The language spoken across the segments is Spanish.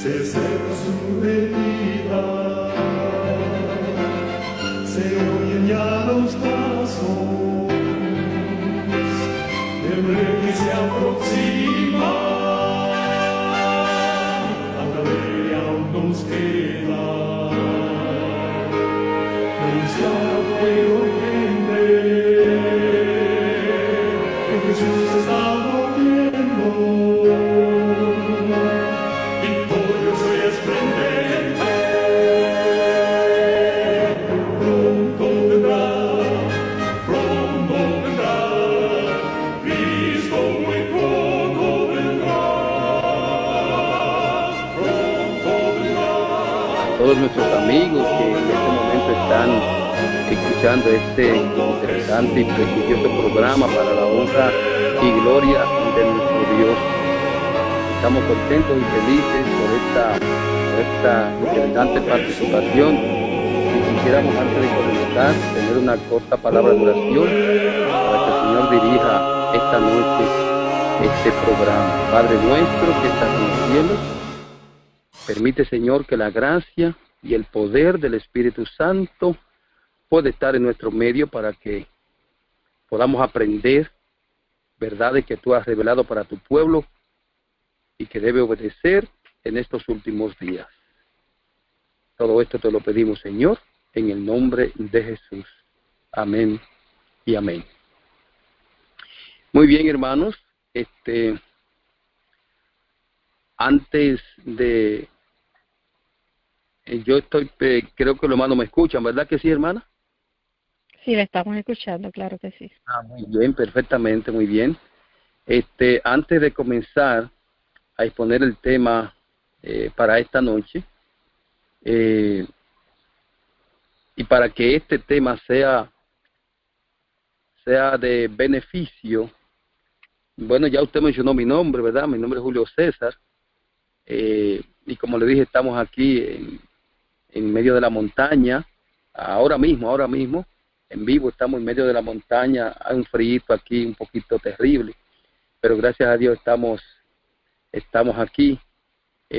se seca su herida, se oyen ya los pasos del rey que se aproxima, a través aún nos queda denunciar fuego urgente que Jesús está volviendo. Todos nuestros amigos que en este momento están escuchando este interesante y prestigioso programa para la honra y gloria de nuestro Dios. Estamos contentos y felices por esta interesante participación y quisiéramos antes de comenzar tener una corta palabra de oración para que el Señor dirija esta noche este programa. Padre nuestro que estás en los cielos, permite, Señor, que la gracia y el poder del Espíritu Santo pueda estar en nuestro medio para que podamos aprender verdades que tú has revelado para tu pueblo y que debe obedecer en estos últimos días. Todo esto te lo pedimos, Señor, en el nombre de Jesús. Amén y amén. Muy bien, hermanos. Antes de... Yo creo que los hermanos me escuchan, ¿verdad que sí, hermana? Sí, le estamos escuchando, claro que sí. Muy bien, perfectamente, muy bien. Antes de comenzar a exponer el tema para esta noche, y para que este tema sea de beneficio, bueno, ya usted mencionó mi nombre, ¿verdad? Mi nombre es Julio César, y como le dije, estamos aquí en medio de la montaña, ahora mismo, en vivo, estamos en medio de la montaña, hay un frío aquí un poquito terrible, pero gracias a Dios estamos aquí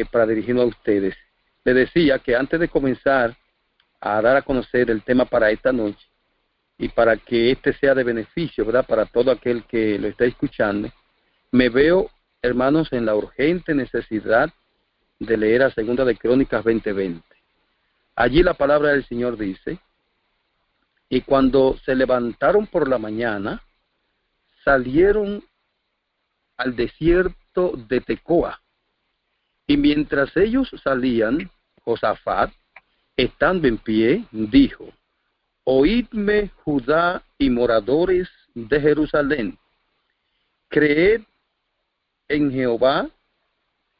para dirigirnos a ustedes. Les decía que antes de comenzar a dar a conocer el tema para esta noche, y para que sea de beneficio, ¿verdad?, para todo aquel que lo está escuchando, me veo, hermanos, en la urgente necesidad de leer a Segunda de Crónicas 20:20. Allí la palabra del Señor dice: y cuando se levantaron por la mañana, salieron al desierto de Tecoa. Y mientras ellos salían, Josafat, estando en pie, dijo: oídme, Judá y moradores de Jerusalén, creed en Jehová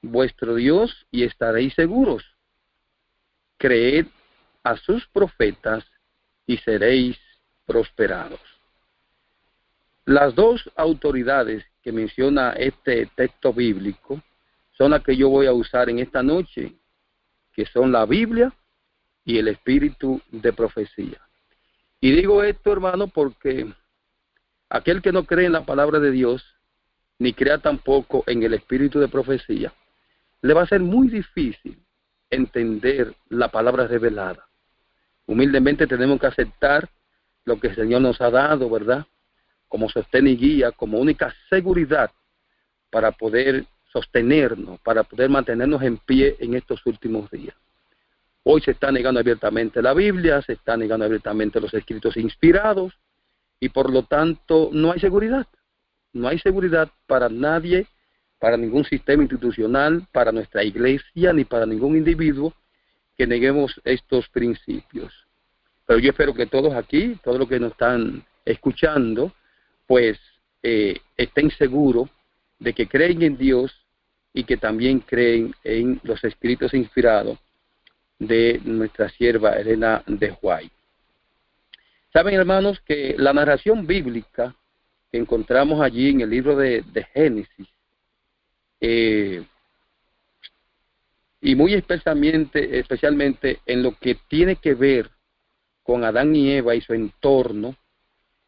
vuestro Dios y estaréis seguros. Creed a sus profetas y seréis prosperados. Las dos autoridades que menciona este texto bíblico son las que yo voy a usar en esta noche, que son la Biblia y el espíritu de profecía. Y digo esto, hermano, porque aquel que no cree en la palabra de Dios, ni crea tampoco en el espíritu de profecía, le va a ser muy difícil entender la palabra revelada. Humildemente tenemos que aceptar lo que el Señor nos ha dado, ¿verdad?, como sostén y guía, como única seguridad para poder sostenernos, para poder mantenernos en pie en estos últimos días. Hoy se está negando abiertamente la Biblia, se está negando abiertamente los escritos inspirados, y por lo tanto no hay seguridad. No hay seguridad para nadie, para ningún sistema institucional, para nuestra iglesia, ni para ningún individuo que neguemos estos principios. Pero yo espero que todos aquí, todos los que nos están escuchando, pues estén seguros de que creen en Dios y que también creen en los escritos inspirados de nuestra sierva Elena de White. Saben, hermanos, que la narración bíblica que encontramos allí en el libro de Génesis, y muy especialmente en lo que tiene que ver con Adán y Eva y su entorno,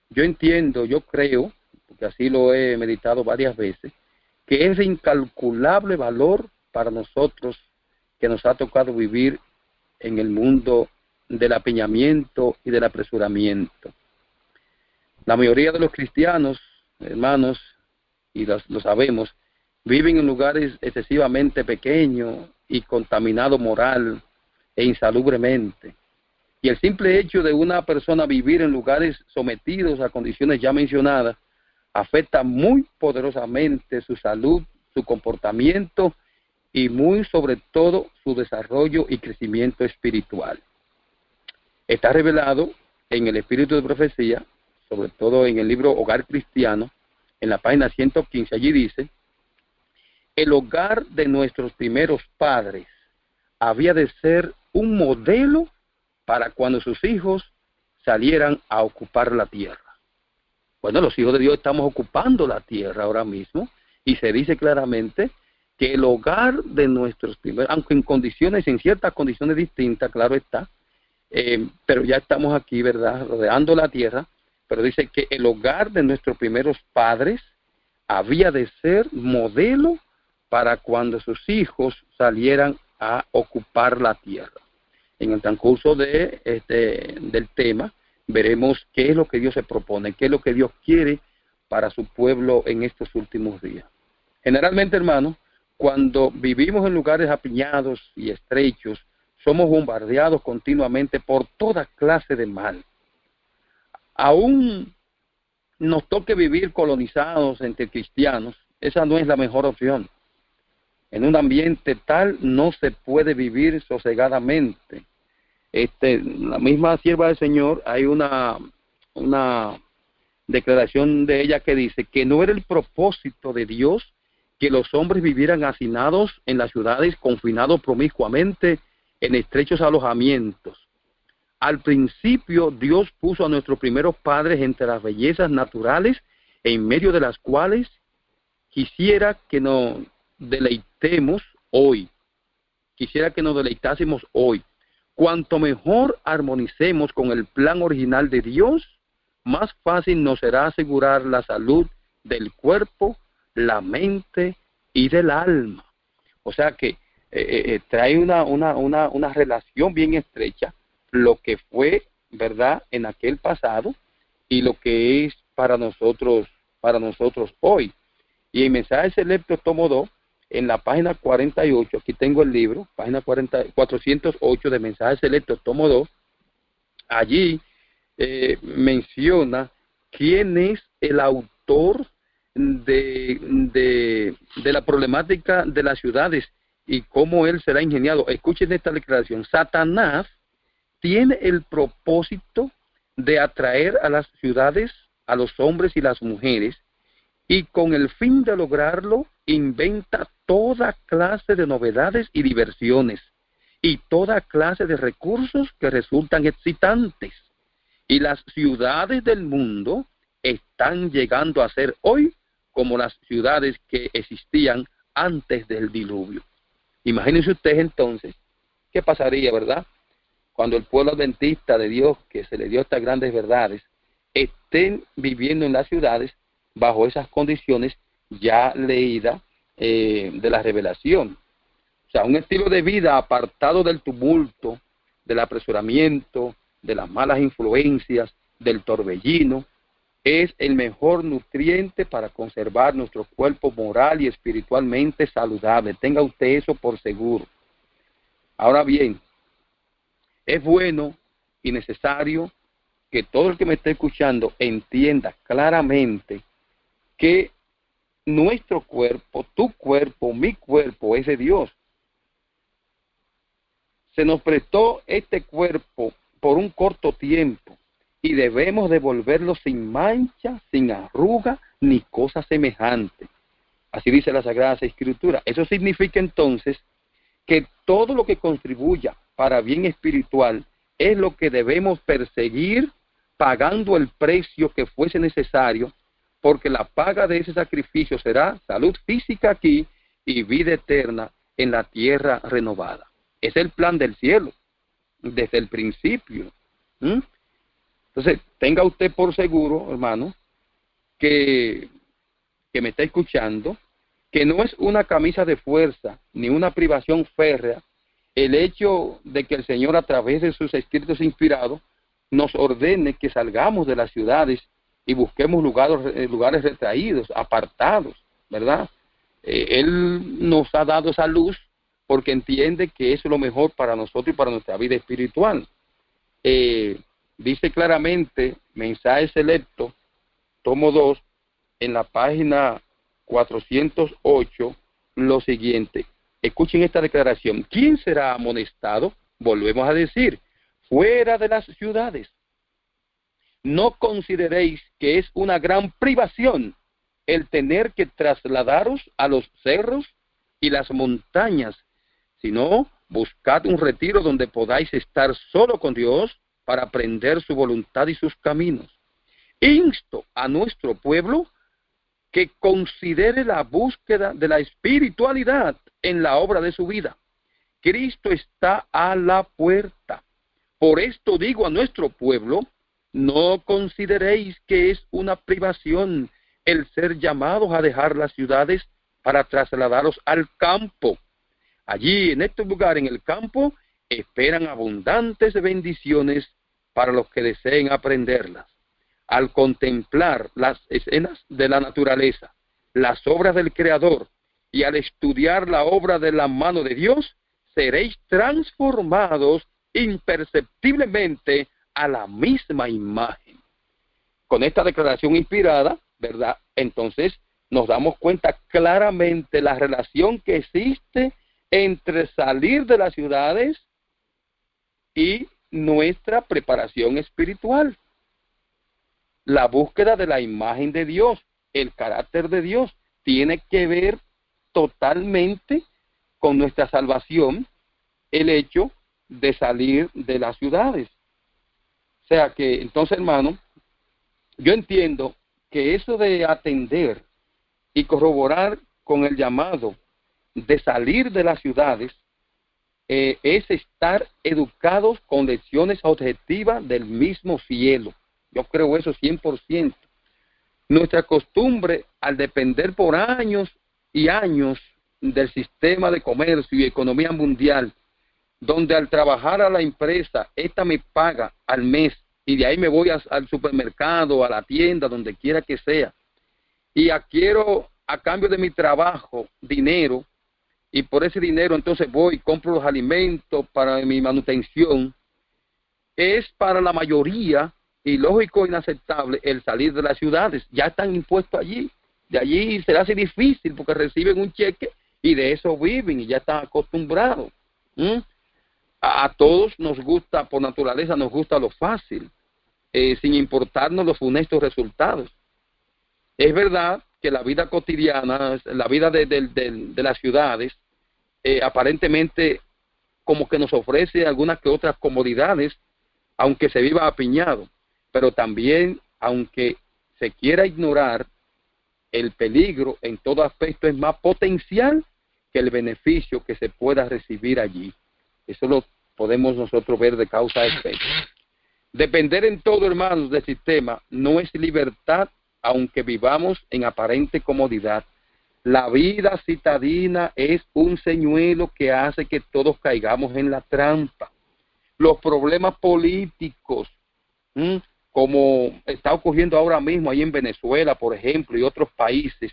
yo entiendo, yo creo, porque así lo he meditado varias veces, que es de incalculable valor para nosotros que nos ha tocado vivir en el mundo del apiñamiento y del apresuramiento. La mayoría de los cristianos, hermanos, y lo sabemos, viven en lugares excesivamente pequeños y contaminados moral e insalubremente. Y el simple hecho de una persona vivir en lugares sometidos a condiciones ya mencionadas afecta muy poderosamente su salud, su comportamiento y muy sobre todo su desarrollo y crecimiento espiritual. Está revelado en el Espíritu de Profecía, sobre todo en el libro Hogar Cristiano, en la página 115, allí dice: el hogar de nuestros primeros padres había de ser un modelo para cuando sus hijos salieran a ocupar la tierra. Bueno, los hijos de Dios estamos ocupando la tierra ahora mismo, y se dice claramente que el hogar de nuestros primeros, aunque en ciertas condiciones distintas, claro está, pero ya estamos aquí, ¿verdad?, rodeando la tierra, pero dice que el hogar de nuestros primeros padres había de ser modelo para cuando sus hijos salieran a ocupar la tierra. En el transcurso del tema, veremos qué es lo que Dios se propone, qué es lo que Dios quiere para su pueblo en estos últimos días. Generalmente, hermanos, cuando vivimos en lugares apiñados y estrechos, somos bombardeados continuamente por toda clase de mal. Aún nos toque vivir colonizados entre cristianos, esa no es la mejor opción. En un ambiente tal no se puede vivir sosegadamente. La misma sierva del Señor, hay una declaración de ella que dice que no era el propósito de Dios que los hombres vivieran hacinados en las ciudades, confinados promiscuamente en estrechos alojamientos. Al principio Dios puso a nuestros primeros padres entre las bellezas naturales, en medio de las cuales quisiera que nos deleitemos hoy. Quisiera que nos deleitásemos hoy. Cuanto mejor armonicemos con el plan original de Dios, más fácil nos será asegurar la salud del cuerpo, la mente y del alma. O sea que trae una relación bien estrecha lo que fue, ¿verdad?, en aquel pasado y lo que es para nosotros hoy. Y en Mensaje Selecto tomo 2, en la página 48, aquí tengo el libro, página 408 de Mensaje Selecto tomo 2, allí menciona quién es el autor de la problemática de las ciudades y cómo él será ingeniado. Escuchen esta declaración: Satanás tiene el propósito de atraer a las ciudades a los hombres y las mujeres, y con el fin de lograrlo inventa toda clase de novedades y diversiones y toda clase de recursos que resultan excitantes. Y las ciudades del mundo están llegando a ser hoy como las ciudades que existían antes del diluvio. Imagínense ustedes entonces qué pasaría, ¿verdad?, cuando el pueblo adventista de Dios, que se le dio estas grandes verdades, estén viviendo en las ciudades bajo esas condiciones ya leídas de la revelación. O sea, un estilo de vida apartado del tumulto, del apresuramiento, de las malas influencias, del torbellino, es el mejor nutriente para conservar nuestro cuerpo moral y espiritualmente saludable. Tenga usted eso por seguro. Ahora bien, es bueno y necesario que todo el que me esté escuchando entienda claramente que nuestro cuerpo, tu cuerpo, mi cuerpo, es de Dios. Se nos prestó este cuerpo por un corto tiempo y debemos devolverlo sin mancha, sin arruga, ni cosa semejante. Así dice la Sagrada Escritura. Eso significa entonces que todo lo que contribuya para bien espiritual es lo que debemos perseguir, pagando el precio que fuese necesario, porque la paga de ese sacrificio será salud física aquí y vida eterna en la tierra renovada. Es el plan del cielo, desde el principio. Entonces, tenga usted por seguro, hermano, que me está escuchando, que no es una camisa de fuerza, ni una privación férrea, el hecho de que el Señor a través de sus escritos inspirados nos ordene que salgamos de las ciudades y busquemos lugares retraídos, apartados, ¿verdad? Él nos ha dado esa luz porque entiende que eso es lo mejor para nosotros y para nuestra vida espiritual. Dice claramente, Mensaje Selecto, tomo 2, en la página 408, lo siguiente. Escuchen esta declaración. ¿Quién será amonestado? Volvemos a decir, fuera de las ciudades. No consideréis que es una gran privación el tener que trasladaros a los cerros y las montañas, sino buscad un retiro donde podáis estar solo con Dios para aprender su voluntad y sus caminos. Insto a nuestro pueblo que considere la búsqueda de la espiritualidad en la obra de su vida. Cristo está a la puerta. Por esto digo a nuestro pueblo, no consideréis que es una privación el ser llamados a dejar las ciudades para trasladaros al campo. Allí, en este lugar, en el campo, esperan abundantes bendiciones para los que deseen aprenderlas. Al contemplar las escenas de la naturaleza, las obras del Creador, y al estudiar la obra de la mano de Dios, seréis transformados imperceptiblemente a la misma imagen. Con esta declaración inspirada, ¿verdad? Entonces nos damos cuenta claramente la relación que existe entre salir de las ciudades y nuestra preparación espiritual. La búsqueda de la imagen de Dios, el carácter de Dios, tiene que ver totalmente con nuestra salvación, el hecho de salir de las ciudades. O sea que, entonces, hermano, yo entiendo que eso de atender y corroborar con el llamado de salir de las ciudades es estar educados con lecciones objetivas del mismo cielo. Yo creo eso 100%. Nuestra costumbre, al depender por años y años del sistema de comercio y economía mundial, donde al trabajar a la empresa, esta me paga al mes, y de ahí me voy al supermercado, a la tienda, donde quiera que sea, y adquiero a cambio de mi trabajo dinero, y por ese dinero entonces voy y compro los alimentos para mi manutención, es para la mayoría ilógico e inaceptable el salir de las ciudades. Ya están impuestos allí, de allí se les hace difícil porque reciben un cheque y de eso viven y ya están acostumbrados. A todos nos gusta, por naturaleza nos gusta lo fácil, sin importarnos los funestos resultados. Es verdad que la vida cotidiana, la vida de las ciudades, aparentemente como que nos ofrece algunas que otras comodidades, aunque se viva apiñado, pero también, aunque se quiera ignorar, el peligro en todo aspecto es más potencial que el beneficio que se pueda recibir allí. Eso lo podemos nosotros ver de causa a efecto. Depender en todo, hermanos, del sistema no es libertad, aunque vivamos en aparente comodidad. La vida citadina es un señuelo que hace que todos caigamos en la trampa. Los problemas políticos, como está ocurriendo ahora mismo ahí en Venezuela, por ejemplo, y otros países,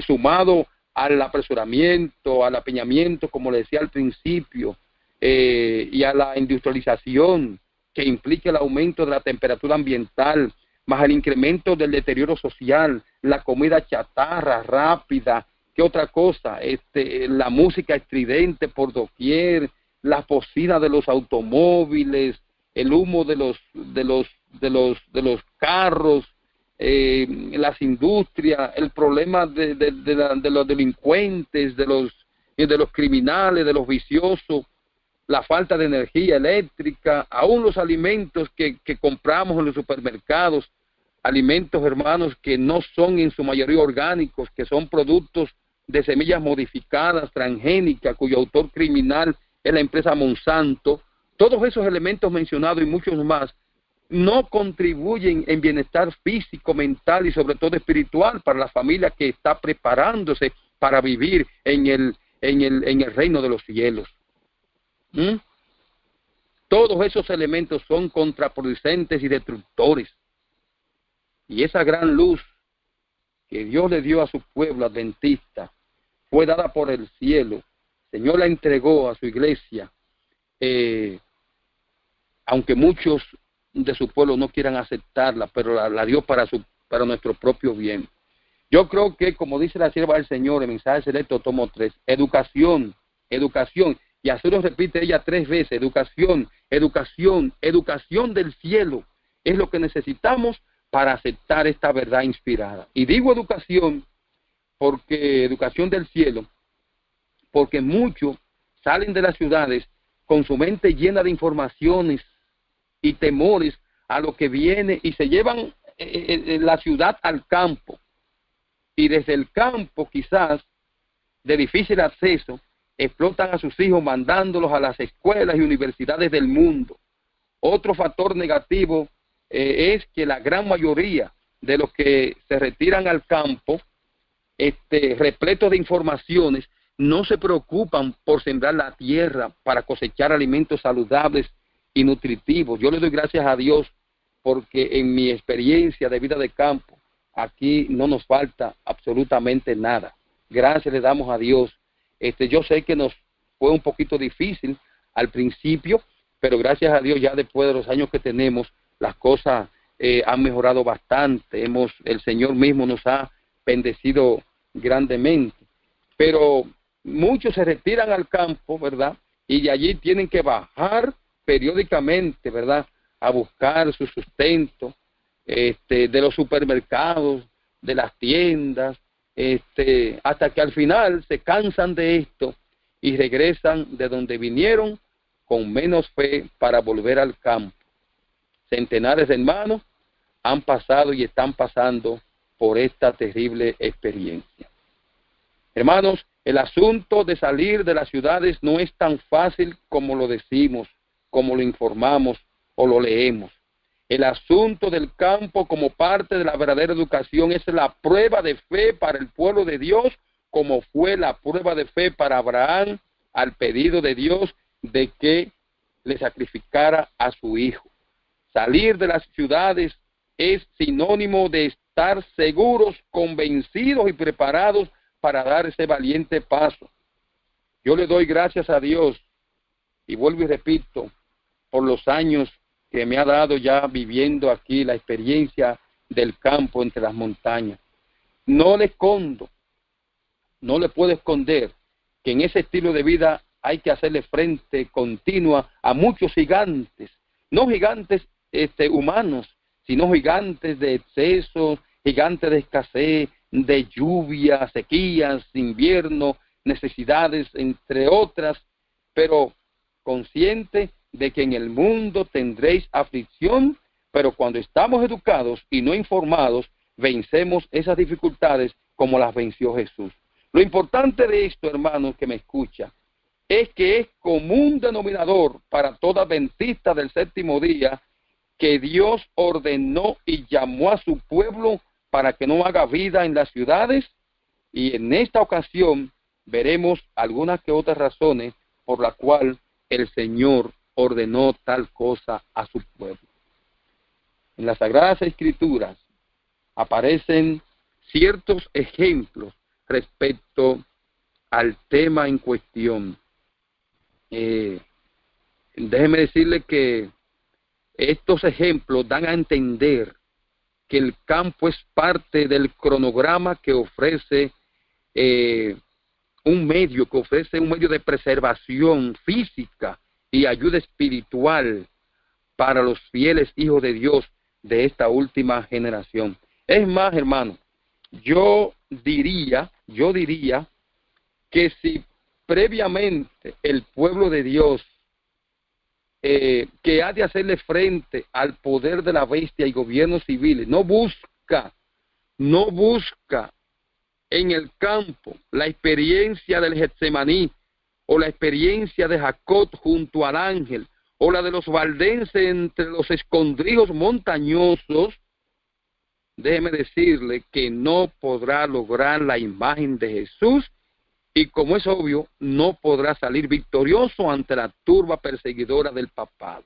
sumado al apresuramiento, al apiñamiento, como le decía al principio, y a la industrialización que implica el aumento de la temperatura ambiental, más el incremento del deterioro social, la comida chatarra, rápida, ¿qué otra cosa? La música estridente por doquier, las bocinas de los automóviles, el humo de los carros, las industrias, el problema de los delincuentes, de los criminales, de los viciosos, la falta de energía eléctrica, aún los alimentos que compramos en los supermercados, alimentos, hermanos, que no son en su mayoría orgánicos, que son productos de semillas modificadas, transgénicas, cuyo autor criminal es la empresa Monsanto. Todos esos elementos mencionados y muchos más no contribuyen en bienestar físico, mental y sobre todo espiritual para la familia que está preparándose para vivir en el reino de los cielos. ¿Mm? Todos esos elementos son contraproducentes y destructores. Y esa gran luz que Dios le dio a su pueblo adventista fue dada por el cielo. El Señor la entregó a su iglesia, aunque muchos de su pueblo no quieran aceptarla, pero la dio para nuestro propio bien. Yo creo que, como dice la sierva del Señor, el mensaje selecto, tomo 3, educación, educación, y así lo repite ella 3 veces, educación, educación, educación del cielo, es lo que necesitamos para aceptar esta verdad inspirada. Y digo educación del cielo, porque muchos salen de las ciudades con su mente llena de informaciones y temores a lo que viene y se llevan la ciudad al campo. Y desde el campo, quizás de difícil acceso, explotan a sus hijos mandándolos a las escuelas y universidades del mundo. Otro factor negativo es que la gran mayoría de los que se retiran al campo, repletos de informaciones, no se preocupan por sembrar la tierra para cosechar alimentos saludables y nutritivos. Yo le doy gracias a Dios porque en mi experiencia de vida de campo, aquí no nos falta absolutamente nada. Gracias le damos a Dios. Yo sé que nos fue un poquito difícil al principio, pero gracias a Dios ya después de los años que tenemos, las cosas han mejorado bastante. El Señor mismo nos ha bendecido grandemente. Pero muchos se retiran al campo, ¿verdad? Y de allí tienen que bajar periódicamente, ¿verdad? A buscar su sustento, de los supermercados, de las tiendas, hasta que al final se cansan de esto y regresan de donde vinieron con menos fe para volver al campo. Centenares de hermanos han pasado y están pasando por esta terrible experiencia. Hermanos, el asunto de salir de las ciudades no es tan fácil como lo decimos, como lo informamos o lo leemos. El asunto del campo como parte de la verdadera educación es la prueba de fe para el pueblo de Dios, como fue la prueba de fe para Abraham al pedido de Dios de que le sacrificara a su hijo. Salir de las ciudades es sinónimo de estar seguros, convencidos y preparados para dar ese valiente paso. Yo le doy gracias a Dios, y vuelvo y repito, por los años que me ha dado ya viviendo aquí la experiencia del campo entre las montañas. No le escondo, no le puedo esconder que en ese estilo de vida hay que hacerle frente continua a muchos gigantes, no gigantes humanos, sino gigantes de excesos, gigantes de escasez, de lluvia, sequías, invierno, necesidades, entre otras, pero consciente de que en el mundo tendréis aflicción, pero cuando estamos educados y no informados, vencemos esas dificultades como las venció Jesús. Lo importante de esto, hermanos, que me escucha, es que es común denominador para toda adventista del séptimo día que Dios ordenó y llamó a su pueblo para que no haga vida en las ciudades, y en esta ocasión veremos algunas que otras razones por las cuales el Señor ordenó tal cosa a su pueblo. En las Sagradas Escrituras aparecen ciertos ejemplos respecto al tema en cuestión. Déjeme decirle que estos ejemplos dan a entender que el campo es parte del cronograma que ofrece un medio de preservación física y ayuda espiritual para los fieles hijos de Dios de esta última generación. Es más, hermano, yo diría que si previamente el pueblo de Dios que ha de hacerle frente al poder de la bestia y gobiernos civiles, no busca en el campo la experiencia del Getsemaní, o la experiencia de Jacob junto al ángel, o la de los valdenses entre los escondrijos montañosos, déjeme decirle que no podrá lograr la imagen de Jesús y como es obvio, no podrá salir victorioso ante la turba perseguidora del papado.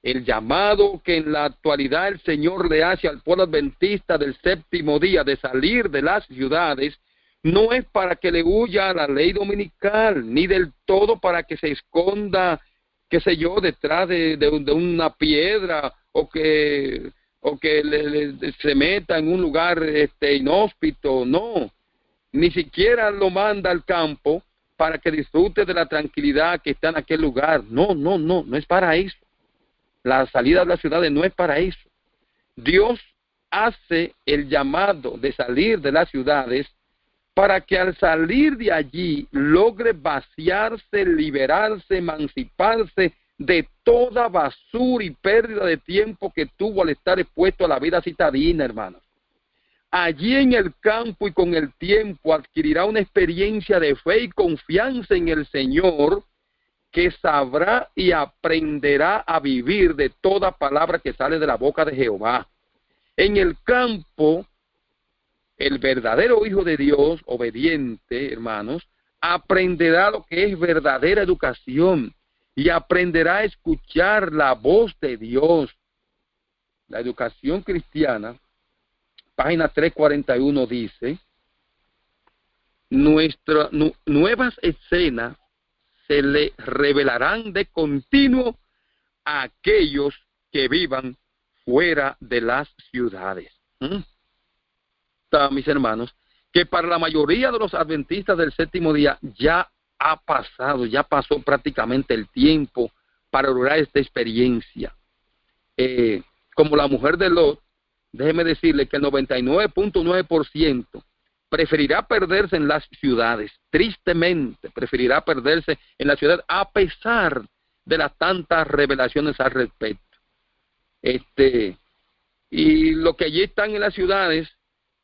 El llamado que en la actualidad el Señor le hace al pueblo adventista del séptimo día de salir de las ciudades no es para que le huya a la ley dominical, ni del todo para que se esconda, qué sé yo, detrás de una piedra, o que se meta en un lugar inhóspito. No, ni siquiera lo manda al campo para que disfrute de la tranquilidad que está en aquel lugar. No es para eso. La salida de las ciudades no es para eso. Dios hace el llamado de salir de las ciudades para que al salir de allí logre vaciarse, liberarse, emanciparse de toda basura y pérdida de tiempo que tuvo al estar expuesto a la vida citadina, hermanos. Allí en el campo y con el tiempo adquirirá una experiencia de fe y confianza en el Señor, que sabrá y aprenderá a vivir de toda palabra que sale de la boca de Jehová. En el campo, el verdadero Hijo de Dios, obediente, hermanos, aprenderá lo que es verdadera educación y aprenderá a escuchar la voz de Dios. La educación cristiana, página 341 dice, nuevas escenas se le revelarán de continuo a aquellos que vivan fuera de las ciudades. Mis hermanos, que para la mayoría de los adventistas del séptimo día ya pasó prácticamente el tiempo para lograr esta experiencia. Como la mujer de Lot, déjeme decirle que el 99.9% preferirá perderse en las ciudades, tristemente preferirá perderse en la ciudad a pesar de las tantas revelaciones al respecto. Y los que allí están en las ciudades,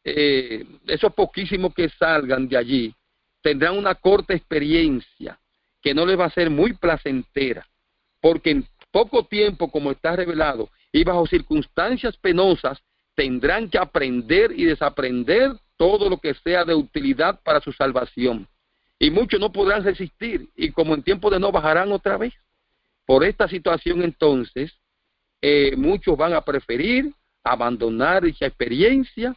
esos poquísimos que salgan de allí, tendrán una corta experiencia que no les va a ser muy placentera, porque en poco tiempo, como está revelado, y bajo circunstancias penosas, tendrán que aprender y desaprender todo lo que sea de utilidad para su salvación. Y muchos no podrán resistir, y como en tiempo de no bajarán otra vez. Por esta situación entonces, muchos van a preferir abandonar dicha experiencia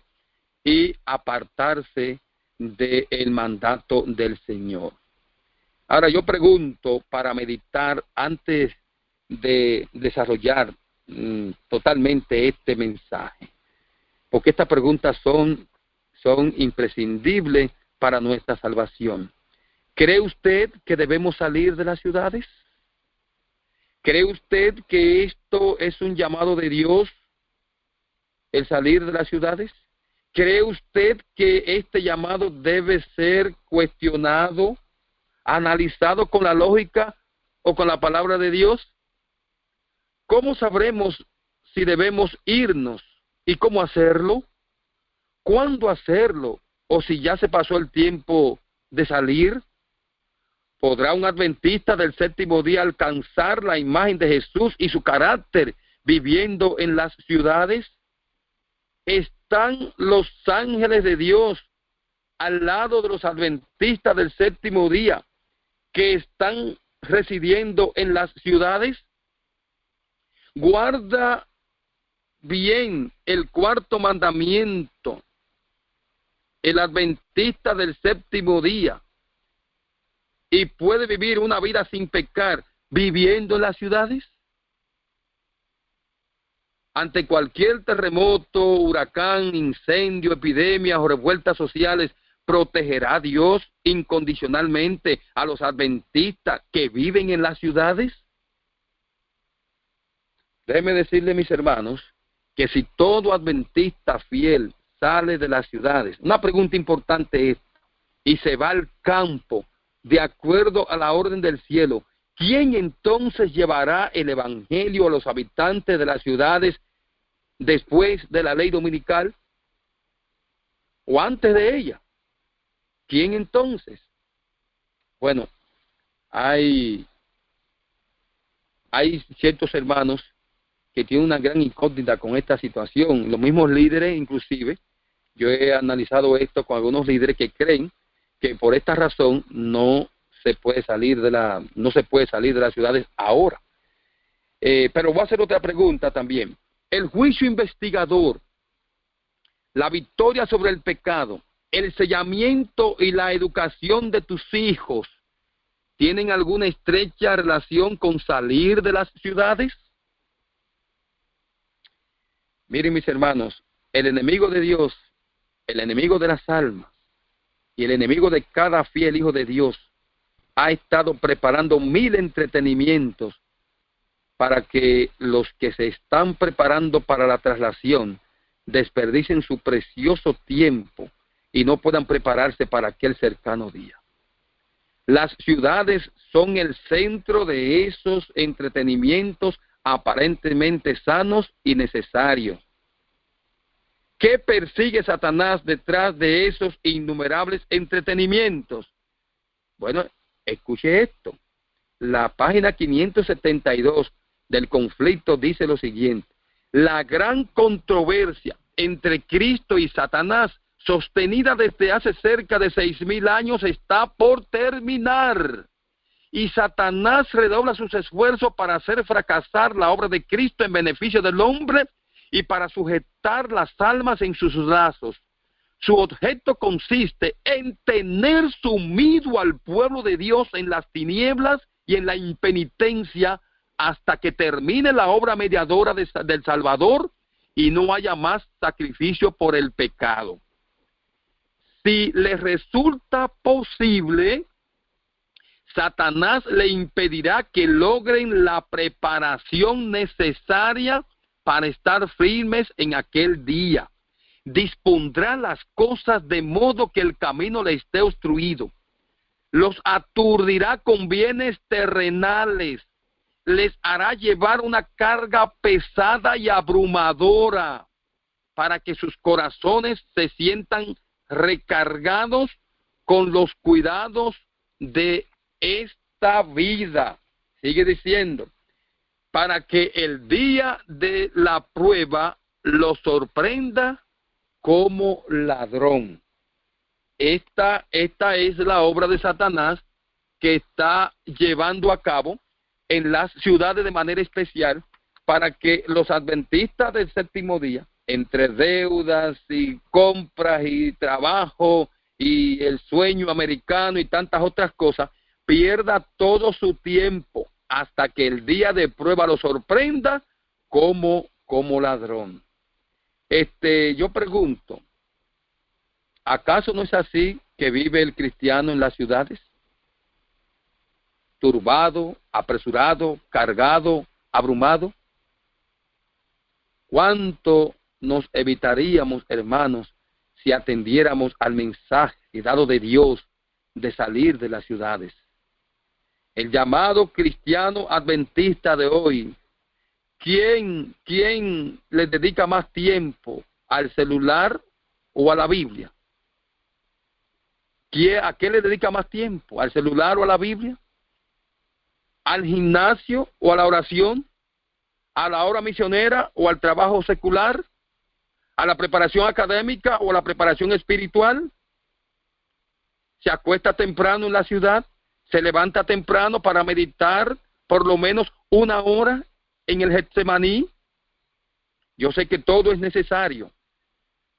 y apartarse del mandato del Señor. Ahora yo pregunto, para meditar antes de desarrollar totalmente este mensaje, porque estas preguntas son imprescindibles para nuestra salvación. ¿Cree usted que debemos salir de las ciudades? ¿Cree usted que esto es un llamado de Dios, el salir de las ciudades? ¿Cree usted que este llamado debe ser cuestionado, analizado con la lógica o con la palabra de Dios? ¿Cómo sabremos si debemos irnos y cómo hacerlo? ¿Cuándo hacerlo? ¿O si ya se pasó el tiempo de salir? ¿Podrá un adventista del séptimo día alcanzar la imagen de Jesús y su carácter viviendo en las ciudades? ¿Están los ángeles de Dios al lado de los adventistas del séptimo día que están residiendo en las ciudades? Guarda bien el cuarto mandamiento el adventista del séptimo día y puede vivir una vida sin pecar viviendo en las ciudades. Ante cualquier terremoto, huracán, incendio, epidemia o revueltas sociales, ¿protegerá Dios incondicionalmente a los adventistas que viven en las ciudades? Déjenme decirle, mis hermanos, que si todo adventista fiel sale de las ciudades, una pregunta importante es, y se va al campo de acuerdo a la orden del cielo, ¿quién entonces llevará el evangelio a los habitantes de las ciudades después de la ley dominical? ¿O antes de ella? ¿Quién entonces? Bueno, hay ciertos hermanos que tienen una gran incógnita con esta situación. Los mismos líderes, inclusive, yo he analizado esto con algunos líderes que creen que por esta razón no se puede salir de las ciudades ahora. Pero voy a hacer otra pregunta también. El juicio investigador, la victoria sobre el pecado, el sellamiento y la educación de tus hijos, ¿tienen alguna estrecha relación con salir de las ciudades? Miren, mis hermanos, el enemigo de Dios, el enemigo de las almas y el enemigo de cada fiel hijo de Dios ha estado preparando 1000 entretenimientos para que los que se están preparando para la traslación desperdicien su precioso tiempo y no puedan prepararse para aquel cercano día. Las ciudades son el centro de esos entretenimientos aparentemente sanos y necesarios. ¿Qué persigue Satanás detrás de esos innumerables entretenimientos? Bueno, escuche esto. La página 572 del conflicto dice lo siguiente: la gran controversia entre Cristo y Satanás, sostenida desde hace cerca de 6000 años, está por terminar. Y Satanás redobla sus esfuerzos para hacer fracasar la obra de Cristo en beneficio del hombre y para sujetar las almas en sus lazos. Su objeto consiste en tener sumido al pueblo de Dios en las tinieblas y en la impenitencia hasta que termine la obra mediadora del Salvador y no haya más sacrificio por el pecado. Si les resulta posible, Satanás le impedirá que logren la preparación necesaria para estar firmes en aquel día. Dispondrá las cosas de modo que el camino le esté obstruido. Los aturdirá con bienes terrenales. Les hará llevar una carga pesada y abrumadora para que sus corazones se sientan recargados con los cuidados de esta vida. Sigue diciendo, para que el día de la prueba los sorprenda como ladrón. Esta es la obra de Satanás que está llevando a cabo en las ciudades de manera especial para que los adventistas del séptimo día, entre deudas y compras y trabajo y el sueño americano y tantas otras cosas, pierda todo su tiempo hasta que el día de prueba lo sorprenda como ladrón. Yo pregunto, ¿acaso no es así que vive el cristiano en las ciudades? Turbado, apresurado, cargado, abrumado. ¿Cuánto nos evitaríamos, hermanos, si atendiéramos al mensaje dado de Dios de salir de las ciudades? El llamado cristiano adventista de hoy, ¿quién le dedica más tiempo al celular o a la Biblia? ¿A qué le dedica más tiempo? ¿Al celular o a la Biblia? ¿Al gimnasio o a la oración? ¿A la obra misionera o al trabajo secular? ¿A la preparación académica o a la preparación espiritual? ¿Se acuesta temprano en la ciudad? ¿Se levanta temprano para meditar por lo menos 1 hora en el Getsemaní? Yo sé que todo es necesario,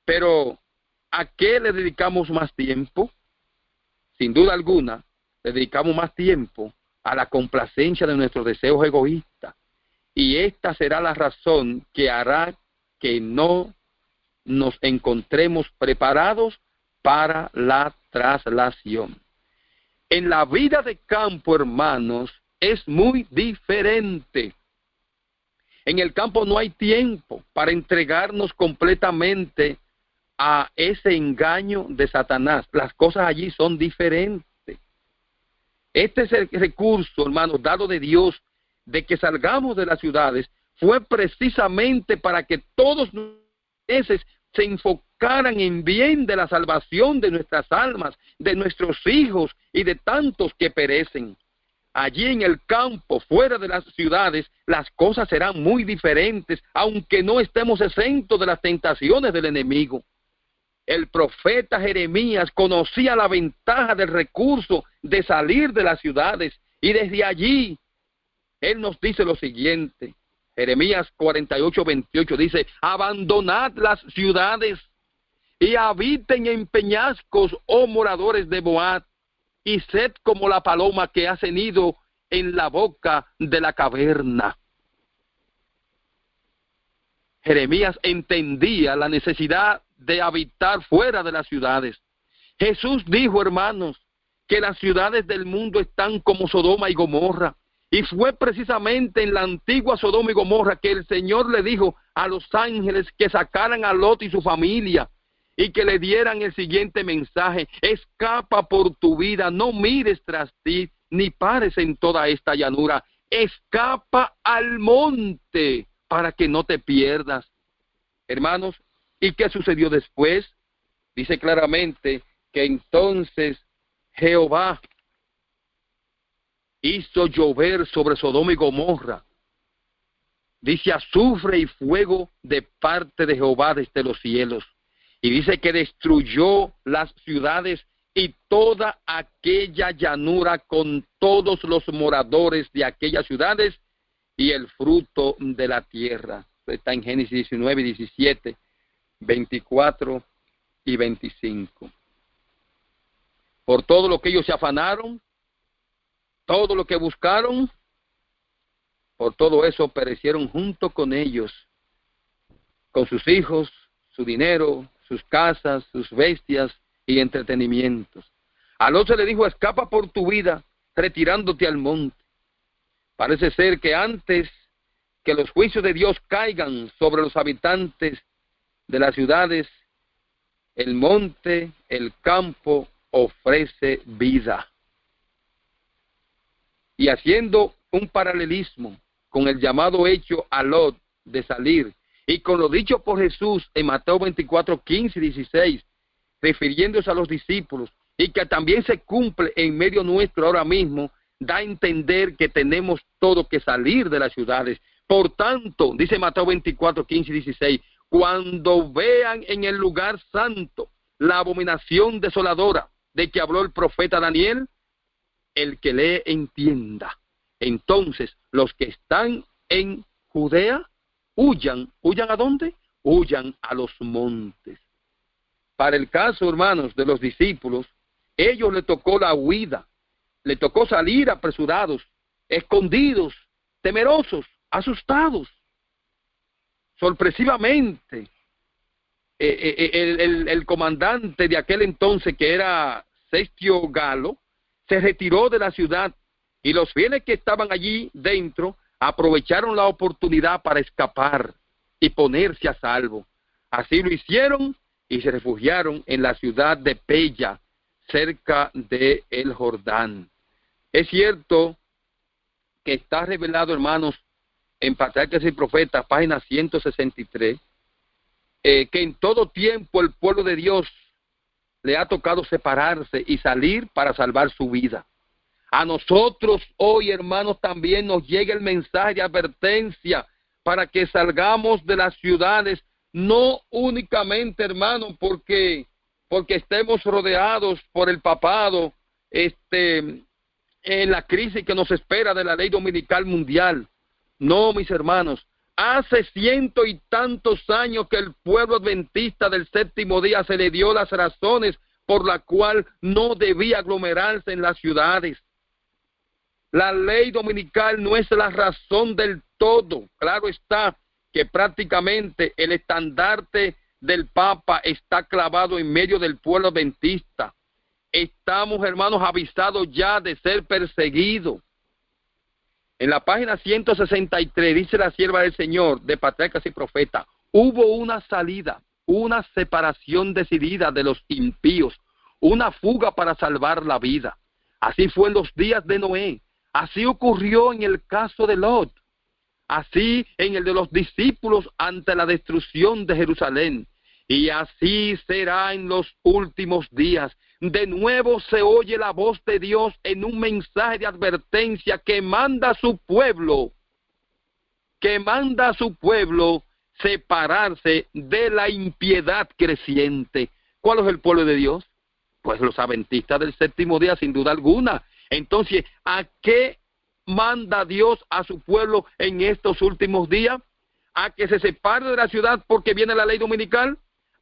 pero ¿a qué le dedicamos más tiempo? Sin duda alguna, le dedicamos más tiempo a la complacencia de nuestros deseos egoístas. Y esta será la razón que hará que no nos encontremos preparados para la traslación. En la vida de campo, hermanos, es muy diferente. En el campo no hay tiempo para entregarnos completamente a ese engaño de Satanás. Las cosas allí son diferentes. Este es el recurso, hermanos, dado de Dios, de que salgamos de las ciudades, fue precisamente para que todos esos se enfocaran en bien de la salvación de nuestras almas, de nuestros hijos y de tantos que perecen. Allí en el campo, fuera de las ciudades, las cosas serán muy diferentes, aunque no estemos exentos de las tentaciones del enemigo. el profeta Jeremías conocía la ventaja del recurso de salir de las ciudades, y desde allí él nos dice lo siguiente. Jeremías 48:28 dice: abandonad las ciudades y habiten en peñascos, oh moradores de Moab, y sed como la paloma que ha cenido en la boca de la caverna. Jeremías entendía la necesidad de habitar fuera de las ciudades. Jesús dijo, hermanos, que las ciudades del mundo están como Sodoma y Gomorra. Y fue precisamente en la antigua Sodoma y Gomorra que el Señor le dijo a los ángeles que sacaran a Lot y su familia y que le dieran el siguiente mensaje: escapa por tu vida, no mires tras ti, ni pares en toda esta llanura. Escapa al monte para que no te pierdas. Hermanos, ¿y qué sucedió después? Dice claramente que entonces Jehová hizo llover sobre Sodoma y Gomorra, dice, azufre y fuego de parte de Jehová desde los cielos. Y dice que destruyó las ciudades y toda aquella llanura con todos los moradores de aquellas ciudades y el fruto de la tierra. Está en Génesis 19, 17, 24 y 25. Por todo lo que ellos se afanaron, todo lo que buscaron, por todo eso perecieron junto con ellos, con sus hijos, su dinero, sus casas, sus bestias y entretenimientos. A Lot se le dijo: escapa por tu vida, retirándote al monte. Parece ser que antes que los juicios de Dios caigan sobre los habitantes de las ciudades, el monte, el campo, ofrece vida. Y haciendo un paralelismo con el llamado hecho a Lot de salir, y con lo dicho por Jesús en Mateo 24, 15 y 16, refiriéndose a los discípulos, y que también se cumple en medio nuestro ahora mismo, da a entender que tenemos todo que salir de las ciudades. Por tanto, dice Mateo 24, 15 y 16, cuando vean en el lugar santo la abominación desoladora de que habló el profeta Daniel, el que lee entienda. Entonces, los que están en Judea, huyan. ¿Huyan a dónde? Huyan a los montes. Para el caso, hermanos, de los discípulos, ellos les tocó la huida, les tocó salir apresurados, escondidos, temerosos, asustados. Sorpresivamente, el comandante de aquel entonces, que era Cestio Galo, se retiró de la ciudad, y los fieles que estaban allí dentro aprovecharon la oportunidad para escapar y ponerse a salvo. Así lo hicieron y se refugiaron en la ciudad de Pella, cerca de el Jordán. Es cierto que está revelado, hermanos, en Patriarcas y Profetas, página 163, que en todo tiempo el pueblo de Dios le ha tocado separarse y salir para salvar su vida. A nosotros hoy, hermanos, también nos llega el mensaje de advertencia para que salgamos de las ciudades, no únicamente, hermanos, porque estemos rodeados por el papado, en la crisis que nos espera de la ley dominical mundial. No, mis hermanos, hace 100 y tantos años que el pueblo adventista del séptimo día se le dio las razones por la cual no debía aglomerarse en las ciudades. La ley dominical no es la razón del todo. Claro está que prácticamente el estandarte del Papa está clavado en medio del pueblo adventista. Estamos, hermanos, avisados ya de ser perseguidos. En la página 163 dice la sierva del Señor de Patriarcas y Profetas: hubo una salida, una separación decidida de los impíos, una fuga para salvar la vida. Así fue en los días de Noé, así ocurrió en el caso de Lot, así en el de los discípulos ante la destrucción de Jerusalén, y así será en los últimos días. De nuevo se oye la voz de Dios en un mensaje de advertencia que manda a su pueblo, separarse de la impiedad creciente. ¿Cuál es el pueblo de Dios? Pues los adventistas del séptimo día, sin duda alguna. Entonces, ¿a qué manda Dios a su pueblo en estos últimos días? ¿A que se separe de la ciudad porque viene la ley dominical?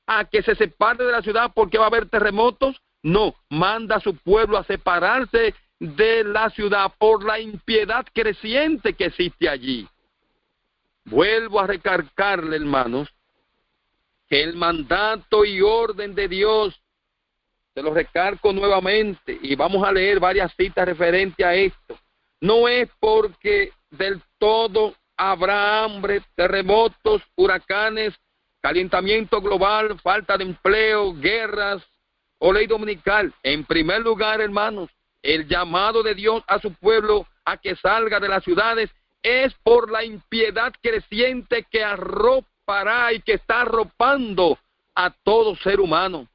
¿A que se separe de la ciudad porque va a haber terremotos? No, manda a su pueblo a separarse de la ciudad por la impiedad creciente que existe allí. Vuelvo a recalcarle, hermanos, que el mandato y orden de Dios, se lo recalco nuevamente, y vamos a leer varias citas referentes a esto, no es porque del todo habrá hambre, terremotos, huracanes, calentamiento global, falta de empleo, guerras o ley dominical. En primer lugar, hermanos, el llamado de Dios a su pueblo a que salga de las ciudades es por la impiedad creciente que arropará y que está arropando a todo ser humano.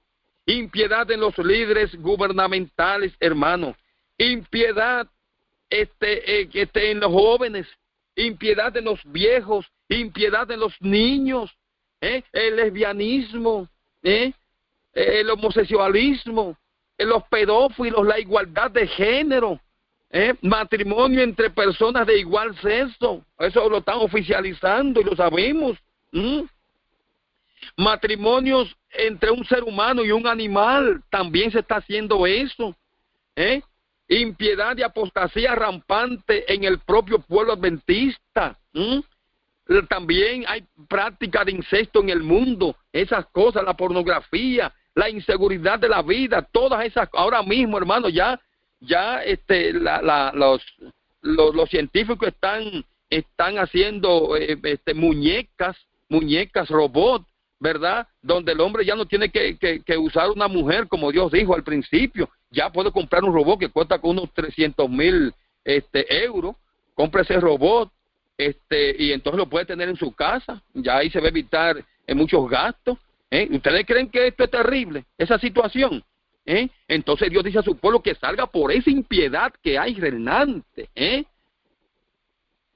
Impiedad en los líderes gubernamentales, hermanos. Impiedad en los jóvenes. Impiedad en los viejos. Impiedad en los niños. El lesbianismo. El homosexualismo. Los pedófilos, la igualdad de género. Matrimonio entre personas de igual sexo. Eso lo están oficializando y lo sabemos. Matrimonios entre un ser humano y un animal, también se está haciendo eso. Impiedad y apostasía rampante en el propio pueblo adventista. También hay práctica de incesto en el mundo, esas cosas, la pornografía, la inseguridad de la vida, todas esas, ahora mismo, hermano, los científicos están haciendo muñecas, robots, ¿verdad? Donde el hombre ya no tiene que usar una mujer, como Dios dijo al principio. Ya puede comprar un robot que cuesta con unos 300,000 euros. Compra ese robot, y entonces lo puede tener en su casa. Ya ahí se va a evitar muchos gastos. ¿Ustedes creen que esto es terrible, esa situación? Entonces Dios dice a su pueblo que salga por esa impiedad que hay reinante.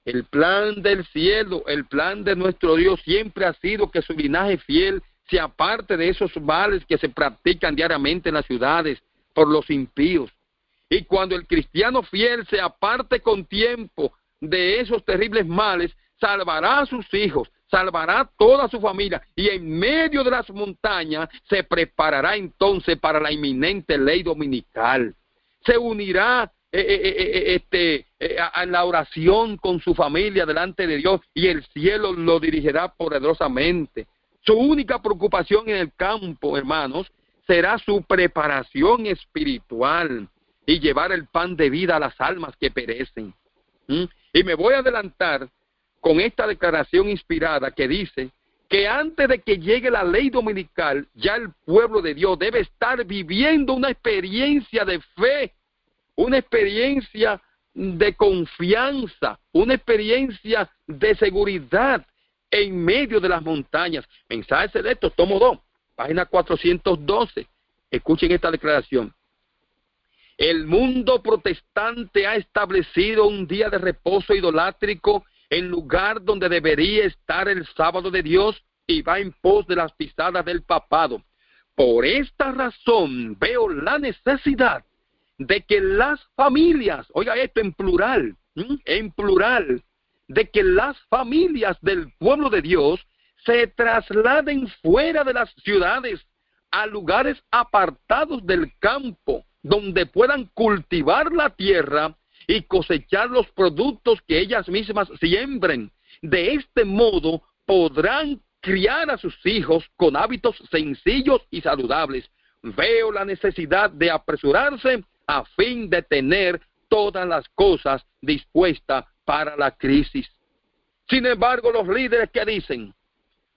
El plan del cielo, el plan de nuestro Dios siempre ha sido que su linaje fiel se aparte de esos males que se practican diariamente en las ciudades por los impíos. Y cuando el cristiano fiel se aparte con tiempo de esos terribles males, salvará a sus hijos, salvará toda su familia, y en medio de las montañas se preparará entonces para la inminente ley dominical. Se unirá a la oración con su familia delante de Dios, y el cielo lo dirigirá poderosamente. Su única preocupación en el campo, hermanos, será su preparación espiritual y llevar el pan de vida a las almas que perecen. Y me voy a adelantar con esta declaración inspirada que dice que antes de que llegue la ley dominical, ya el pueblo de Dios debe estar viviendo una experiencia de fe, una experiencia de confianza, una experiencia de seguridad en medio de las montañas. Mensaje selecto, tomo 2, página 412. Escuchen esta declaración. El mundo protestante ha establecido un día de reposo idolátrico en lugar donde debería estar el sábado de Dios, y va en pos de las pisadas del papado. Por esta razón veo la necesidad de que las familias, oiga esto en plural, de que las familias del pueblo de Dios se trasladen fuera de las ciudades a lugares apartados del campo, donde puedan cultivar la tierra y cosechar los productos que ellas mismas siembren. De este modo podrán criar a sus hijos con hábitos sencillos y saludables. Veo la necesidad de apresurarse a fin de tener todas las cosas dispuestas para la crisis. Sin embargo, los líderes, ¿qué dicen?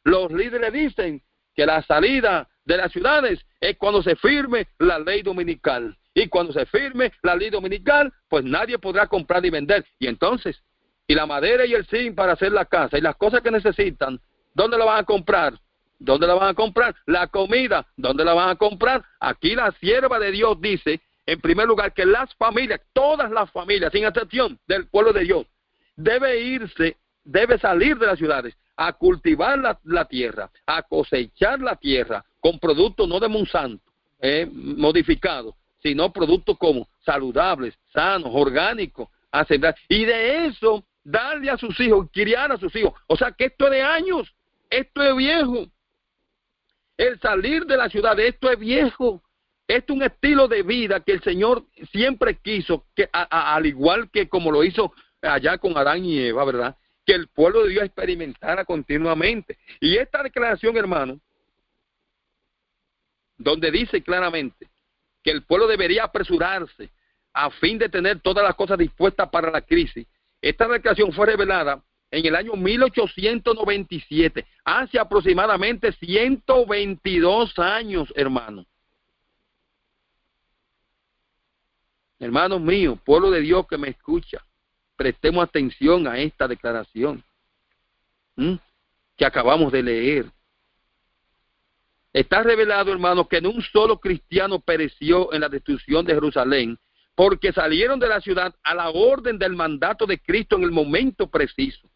Los líderes dicen que la salida de las ciudades es cuando se firme la ley dominical. Y cuando se firme la ley dominical, pues nadie podrá comprar y vender. Y entonces, y la madera y el zinc para hacer la casa, y las cosas que necesitan, ¿dónde la van a comprar? ¿Dónde la van a comprar? La comida, ¿dónde la van a comprar? Aquí la sierva de Dios dice, en primer lugar, que las familias, todas las familias, sin excepción del pueblo de Dios, debe salir de las ciudades a cultivar la tierra, a cosechar la tierra, con productos no de Monsanto, modificados, sino productos como saludables, sanos, orgánicos, a sembrar. Y de eso, darle a sus hijos, criar a sus hijos. O sea que esto es de años, esto es viejo. El salir de la ciudad, esto es viejo. Esto es un estilo de vida que el Señor siempre quiso, que al igual que como lo hizo allá con Adán y Eva, ¿verdad? Que el pueblo de Dios experimentara continuamente. Y esta declaración, hermano, donde dice claramente que el pueblo debería apresurarse a fin de tener todas las cosas dispuestas para la crisis, esta declaración fue revelada en el año 1897, hace aproximadamente 122 años, hermano. Hermanos míos, pueblo de Dios que me escucha, prestemos atención a esta declaración que acabamos de leer. Está revelado, hermanos, que no un solo cristiano pereció en la destrucción de Jerusalén, porque salieron de la ciudad a la orden del mandato de Cristo en el momento preciso.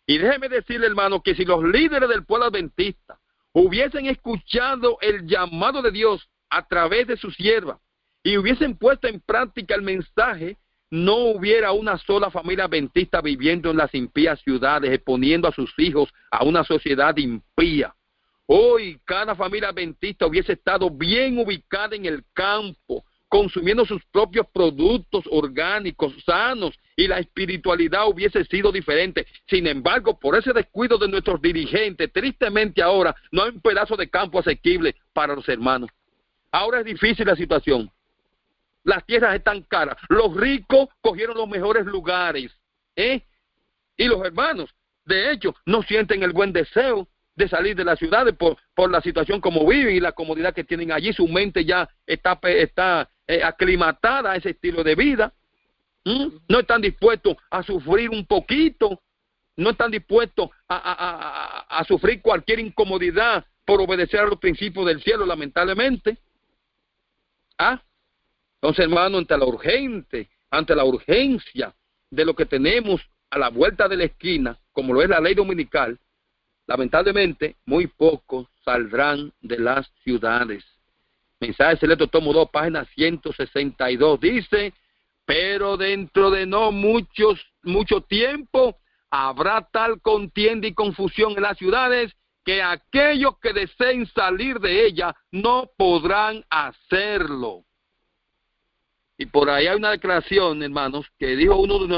Y déjeme decirle, hermano, que si los líderes del pueblo adventista hubiesen escuchado el llamado de Dios a través de su sierva y hubiesen puesto en práctica el mensaje, no hubiera una sola familia adventista viviendo en las impías ciudades, exponiendo a sus hijos a una sociedad impía. Hoy cada familia adventista hubiese estado bien ubicada en el campo, consumiendo sus propios productos orgánicos, sanos, y la espiritualidad hubiese sido diferente. Sin embargo, por ese descuido de nuestros dirigentes, tristemente ahora no hay un pedazo de campo asequible para los hermanos. Ahora es difícil la situación. Las tierras están caras. Los ricos cogieron los mejores lugares, y los hermanos, de hecho, no sienten el buen deseo de salir de las ciudades por la situación como viven y la comodidad que tienen allí. Su mente ya está aclimatada a ese estilo de vida. No están dispuestos a sufrir un poquito, no están dispuestos a sufrir cualquier incomodidad por obedecer a los principios del cielo, lamentablemente. Entonces, hermano, ante la urgencia de lo que tenemos a la vuelta de la esquina, como lo es la ley dominical, lamentablemente, muy pocos saldrán de las ciudades. Mensaje selecto, tomo 2, página 162, dice: pero dentro de no mucho tiempo habrá tal contienda y confusión en las ciudades que aquellos que deseen salir de ella no podrán hacerlo. Y por ahí hay una declaración, hermanos, que dijo uno de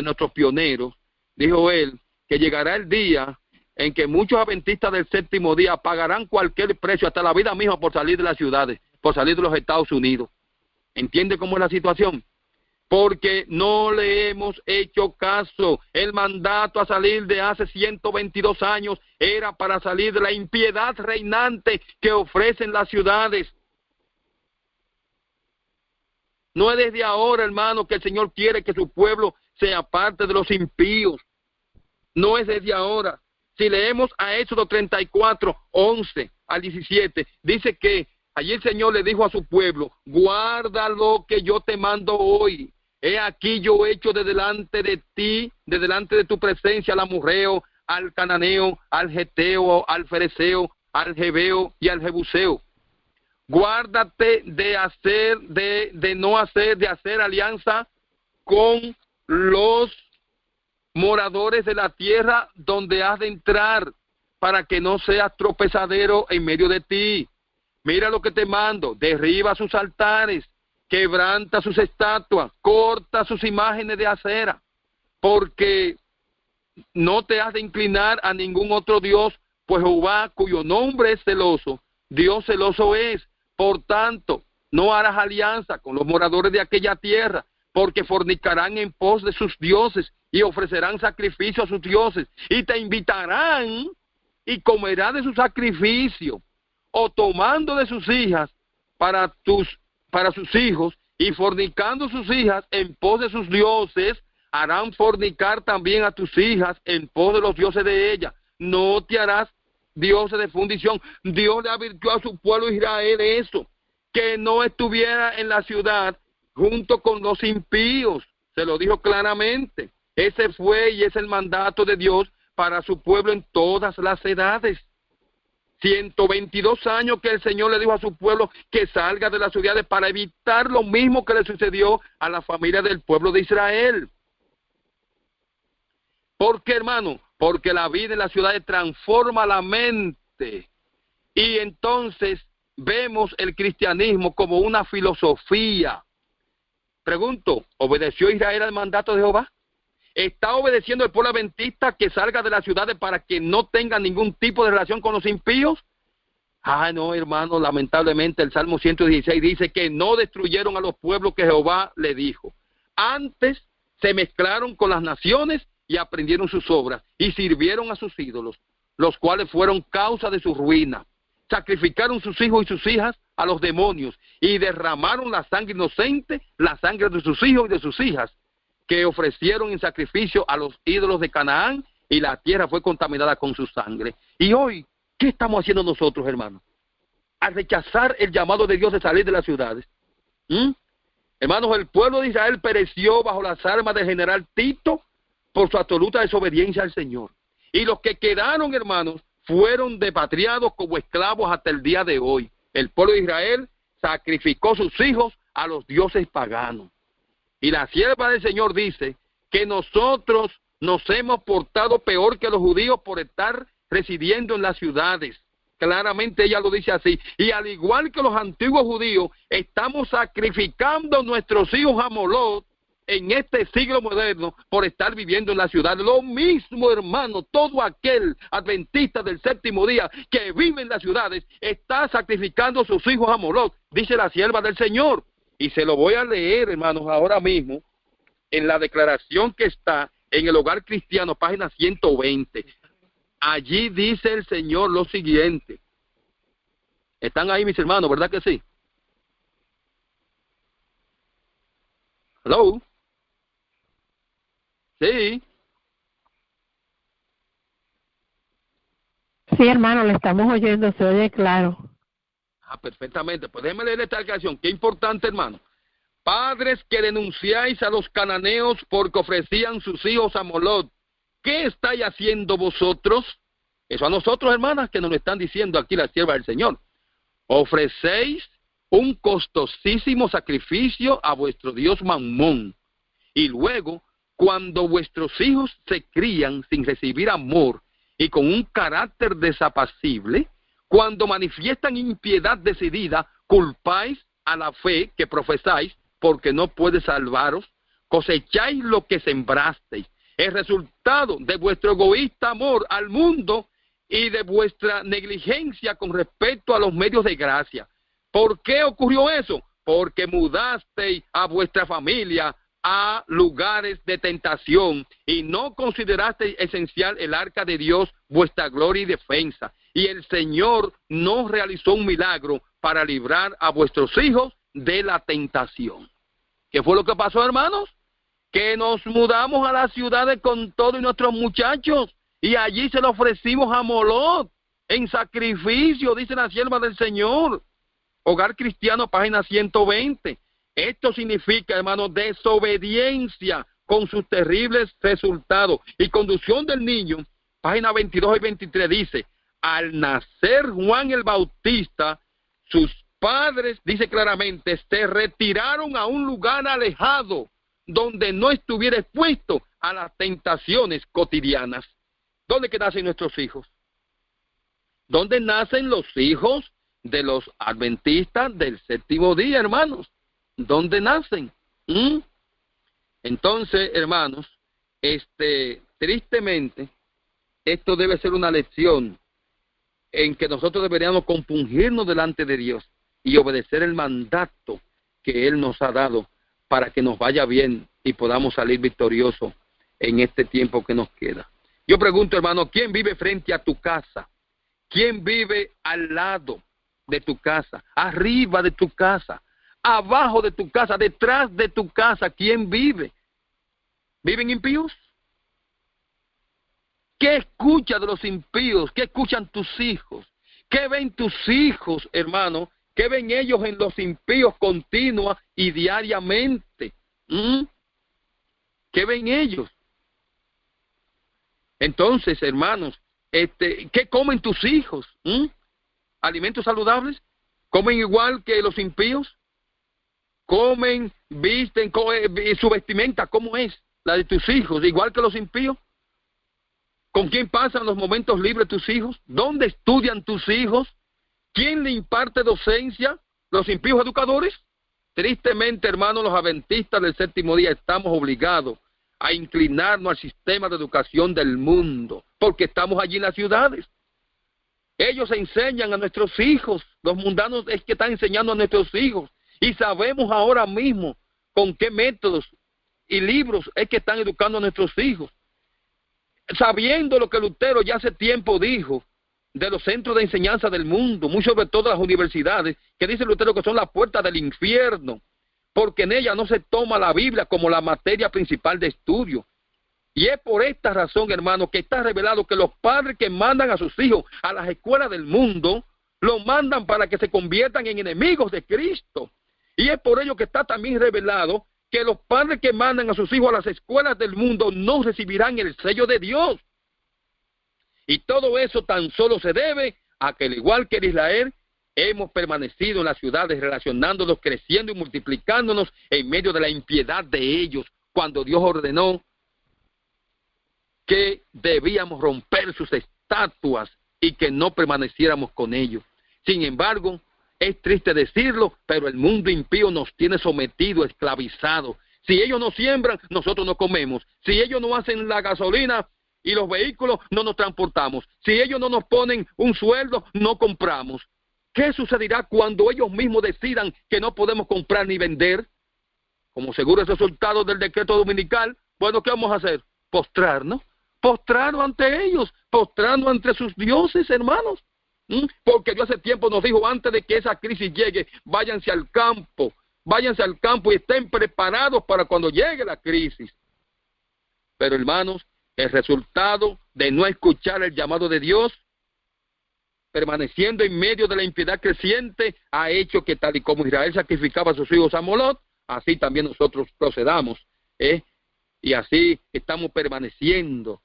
nuestros pioneros, dijo él, que llegará el día en que muchos adventistas del séptimo día pagarán cualquier precio, hasta la vida misma, por salir de las ciudades, por salir de los Estados Unidos. ¿Entiende cómo es la situación? Porque no le hemos hecho caso. El mandato a salir de hace 122 años era para salir de la impiedad reinante que ofrecen las ciudades. No es desde ahora, hermano, que el Señor quiere que su pueblo sea parte de los impíos. No es desde ahora. Si leemos a Éxodo 34, 11 al 17, dice que allí el Señor le dijo a su pueblo: guarda lo que yo te mando hoy. He aquí yo he hecho de delante de ti, de delante de tu presencia, al amorreo, al cananeo, al geteo, al fereceo, al jebeo y al jebuseo. Guárdate de hacer alianza con los moradores de la tierra donde has de entrar, para que no seas tropezadero en medio de ti. Mira lo que te mando: derriba sus altares, quebranta sus estatuas, corta sus imágenes de acera, porque no te has de inclinar a ningún otro Dios, pues Jehová, cuyo nombre es celoso, Dios celoso es. Por tanto, no harás alianza con los moradores de aquella tierra, porque fornicarán en pos de sus dioses y ofrecerán sacrificio a sus dioses, y te invitarán y comerán de su sacrificio, o tomando de sus hijas para sus hijos, y fornicando sus hijas en pos de sus dioses, harán fornicar también a tus hijas en pos de los dioses de ellas. No te harás dioses de fundición. Dios le advirtió a su pueblo Israel eso, que no estuviera en la ciudad junto con los impíos. Se lo dijo claramente. Ese fue y es el mandato de Dios para su pueblo en todas las edades. 122 años que el Señor le dijo a su pueblo que salga de las ciudades para evitar lo mismo que le sucedió a la familia del pueblo de Israel. ¿Por qué, hermano? Porque la vida en las ciudades transforma la mente. Y entonces vemos el cristianismo como una filosofía. Pregunto, ¿obedeció Israel al mandato de Jehová? ¿Está obedeciendo el pueblo adventista que salga de las ciudades para que no tenga ningún tipo de relación con los impíos? No, hermano, lamentablemente el Salmo 116 dice que no destruyeron a los pueblos que Jehová le dijo. Antes se mezclaron con las naciones y aprendieron sus obras y sirvieron a sus ídolos, los cuales fueron causa de su ruina. Sacrificaron sus hijos y sus hijas a los demonios y derramaron la sangre inocente, la sangre de sus hijos y de sus hijas, que ofrecieron en sacrificio a los ídolos de Canaán, y la tierra fue contaminada con su sangre. Y hoy, ¿qué estamos haciendo nosotros, hermanos? Al rechazar el llamado de Dios de salir de las ciudades. Hermanos, el pueblo de Israel pereció bajo las armas del general Tito por su absoluta desobediencia al Señor. Y los que quedaron, hermanos, fueron repatriados como esclavos hasta el día de hoy. El pueblo de Israel sacrificó sus hijos a los dioses paganos. Y la sierva del Señor dice que nosotros nos hemos portado peor que los judíos por estar residiendo en las ciudades. Claramente ella lo dice así. Y al igual que los antiguos judíos, estamos sacrificando nuestros hijos a Moloch en este siglo moderno por estar viviendo en la ciudad. Lo mismo, hermano, todo aquel adventista del séptimo día que vive en las ciudades está sacrificando sus hijos a Moloch, dice la sierva del Señor. Y se lo voy a leer, hermanos, ahora mismo, en la declaración que está en el Hogar Cristiano, página 120. Allí dice el Señor lo siguiente. Están ahí, mis hermanos, ¿verdad que sí? ¿Hello? Sí. Sí, hermano, le estamos oyendo, se oye claro. Perfectamente. Pues déjeme leer esta declaración. Qué importante, hermano. Padres que denunciáis a los cananeos porque ofrecían sus hijos a Moloch, ¿qué estáis haciendo vosotros? Eso a nosotros, hermanas, que nos lo están diciendo aquí la sierva del Señor. Ofrecéis un costosísimo sacrificio a vuestro Dios Mamón. Y luego, cuando vuestros hijos se crían sin recibir amor y con un carácter desapacible, cuando manifiestan impiedad decidida, culpáis a la fe que profesáis porque no puede salvaros, cosecháis lo que sembrasteis. El resultado de vuestro egoísta amor al mundo y de vuestra negligencia con respecto a los medios de gracia. ¿Por qué ocurrió eso? Porque mudasteis a vuestra familia a lugares de tentación y no considerasteis esencial el arca de Dios, vuestra gloria y defensa. Y el Señor no realizó un milagro para librar a vuestros hijos de la tentación. ¿Qué fue lo que pasó, hermanos? Que nos mudamos a las ciudades con todos nuestros muchachos y allí se lo ofrecimos a Moloch en sacrificio, dice la sierva del Señor. Hogar Cristiano, página 120. Esto significa, hermanos, desobediencia con sus terribles resultados. Y conducción del niño, página 22 y 23 dice, al nacer Juan el Bautista, sus padres, dice claramente, se retiraron a un lugar alejado donde no estuviera expuesto a las tentaciones cotidianas. ¿Dónde que nacen nuestros hijos? ¿Dónde nacen los hijos de los adventistas del séptimo día, hermanos? ¿Dónde nacen? Entonces, hermanos, tristemente, esto debe ser una lección en que nosotros deberíamos compungirnos delante de Dios y obedecer el mandato que Él nos ha dado para que nos vaya bien y podamos salir victoriosos en este tiempo que nos queda. Yo pregunto, hermano, ¿quién vive frente a tu casa? ¿Quién vive al lado de tu casa? Arriba de tu casa, abajo de tu casa, detrás de tu casa, ¿quién vive? ¿Viven impíos? ¿Qué escuchas de los impíos? ¿Qué escuchan tus hijos? ¿Qué ven tus hijos, hermano? ¿Qué ven ellos en los impíos continua y diariamente? ¿Qué ven ellos? Entonces, hermanos, ¿qué comen tus hijos? alimentos saludables? ¿Comen igual que los impíos? ¿Comen, visten, su vestimenta cómo es? La de tus hijos, igual que los impíos. ¿Con quién pasan los momentos libres tus hijos? ¿Dónde estudian tus hijos? ¿Quién le imparte docencia? ¿Los impíos educadores? Tristemente, hermanos, los adventistas del séptimo día estamos obligados a inclinarnos al sistema de educación del mundo, porque estamos allí en las ciudades. Ellos enseñan a nuestros hijos, los mundanos es que están enseñando a nuestros hijos, y sabemos ahora mismo con qué métodos y libros es que están educando a nuestros hijos. Sabiendo lo que Lutero ya hace tiempo dijo de los centros de enseñanza del mundo, muy sobre todo las universidades, que dice Lutero que son las puertas del infierno, porque en ella no se toma la Biblia como la materia principal de estudio. Y es por esta razón, hermano, que está revelado que los padres que mandan a sus hijos a las escuelas del mundo, los mandan para que se conviertan en enemigos de Cristo. Y es por ello que está también revelado que los padres que mandan a sus hijos a las escuelas del mundo no recibirán el sello de Dios. Y todo eso tan solo se debe a que, al igual que en Israel, hemos permanecido en las ciudades relacionándonos, creciendo y multiplicándonos en medio de la impiedad de ellos, cuando Dios ordenó que debíamos romper sus estatuas y que no permaneciéramos con ellos. Sin embargo, es triste decirlo, pero el mundo impío nos tiene sometidos, esclavizados. Si ellos no siembran, nosotros no comemos. Si ellos no hacen la gasolina y los vehículos, no nos transportamos. Si ellos no nos ponen un sueldo, no compramos. ¿Qué sucederá cuando ellos mismos decidan que no podemos comprar ni vender? Como seguro es resultado del decreto dominical, bueno, ¿qué vamos a hacer? Postrarnos. Postrarnos ante ellos, postrarnos ante sus dioses, hermanos. Porque Dios hace tiempo nos dijo, antes de que esa crisis llegue, váyanse al campo y estén preparados para cuando llegue la crisis. Pero hermanos, el resultado de no escuchar el llamado de Dios, permaneciendo en medio de la impiedad creciente, ha hecho que tal y como Israel sacrificaba a sus hijos a Molot, así también nosotros procedamos, y así estamos permaneciendo,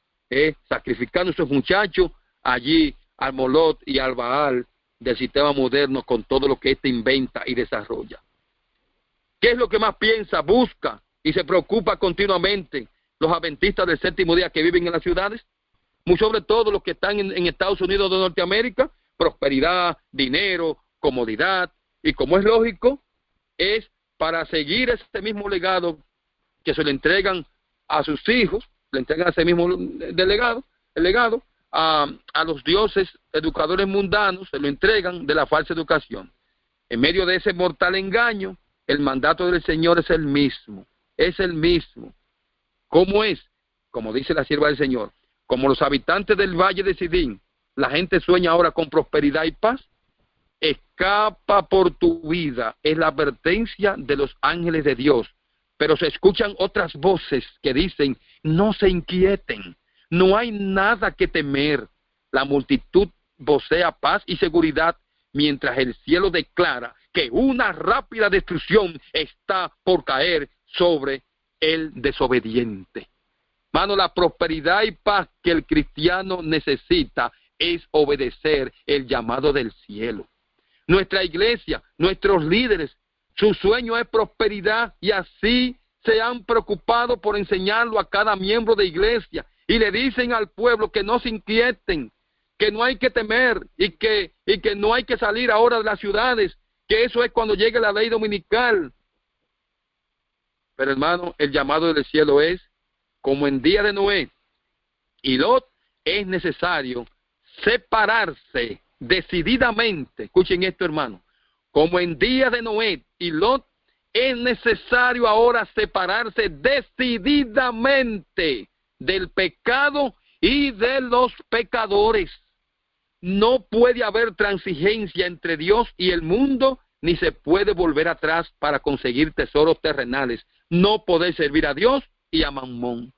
sacrificando a esos muchachos allí al Molot y al Baal del sistema moderno con todo lo que éste inventa y desarrolla. ¿Qué es lo que más piensa, busca y se preocupa continuamente los adventistas del séptimo día que viven en las ciudades? Muy sobre todo los que están en Estados Unidos de Norteamérica, prosperidad, dinero, comodidad, y como es lógico, es para seguir este mismo legado que se le entregan a sus hijos, le entregan ese mismo legado a los dioses educadores mundanos, se lo entregan de la falsa educación. En medio de ese mortal engaño, el mandato del Señor es el mismo, ¿Cómo es? Como dice la sierva del Señor, como los habitantes del valle de Sidín, la gente sueña ahora con prosperidad y paz. Escapa por tu vida, es la advertencia de los ángeles de Dios. Pero se escuchan otras voces que dicen, no se inquieten, no hay nada que temer. La multitud vocea paz y seguridad, mientras el cielo declara que una rápida destrucción está por caer sobre el desobediente. Mano, la prosperidad y paz que el cristiano necesita es obedecer el llamado del cielo. Nuestra iglesia, nuestros líderes, su sueño es prosperidad y así se han preocupado por enseñarlo a cada miembro de iglesia y le dicen al pueblo que no se inquieten, que no hay que temer y que no hay que salir ahora de las ciudades, que eso es cuando llegue la ley dominical. Pero hermano, el llamado del cielo es, como en día de Noé y Lot, es necesario separarse decididamente. Escuchen esto, hermano. Como en día de Noé y Lot, es necesario ahora separarse decididamente del pecado y de los pecadores. No puede haber transigencia entre Dios y el mundo, ni se puede volver atrás para conseguir tesoros terrenales. No podéis servir a Dios y a Mamón.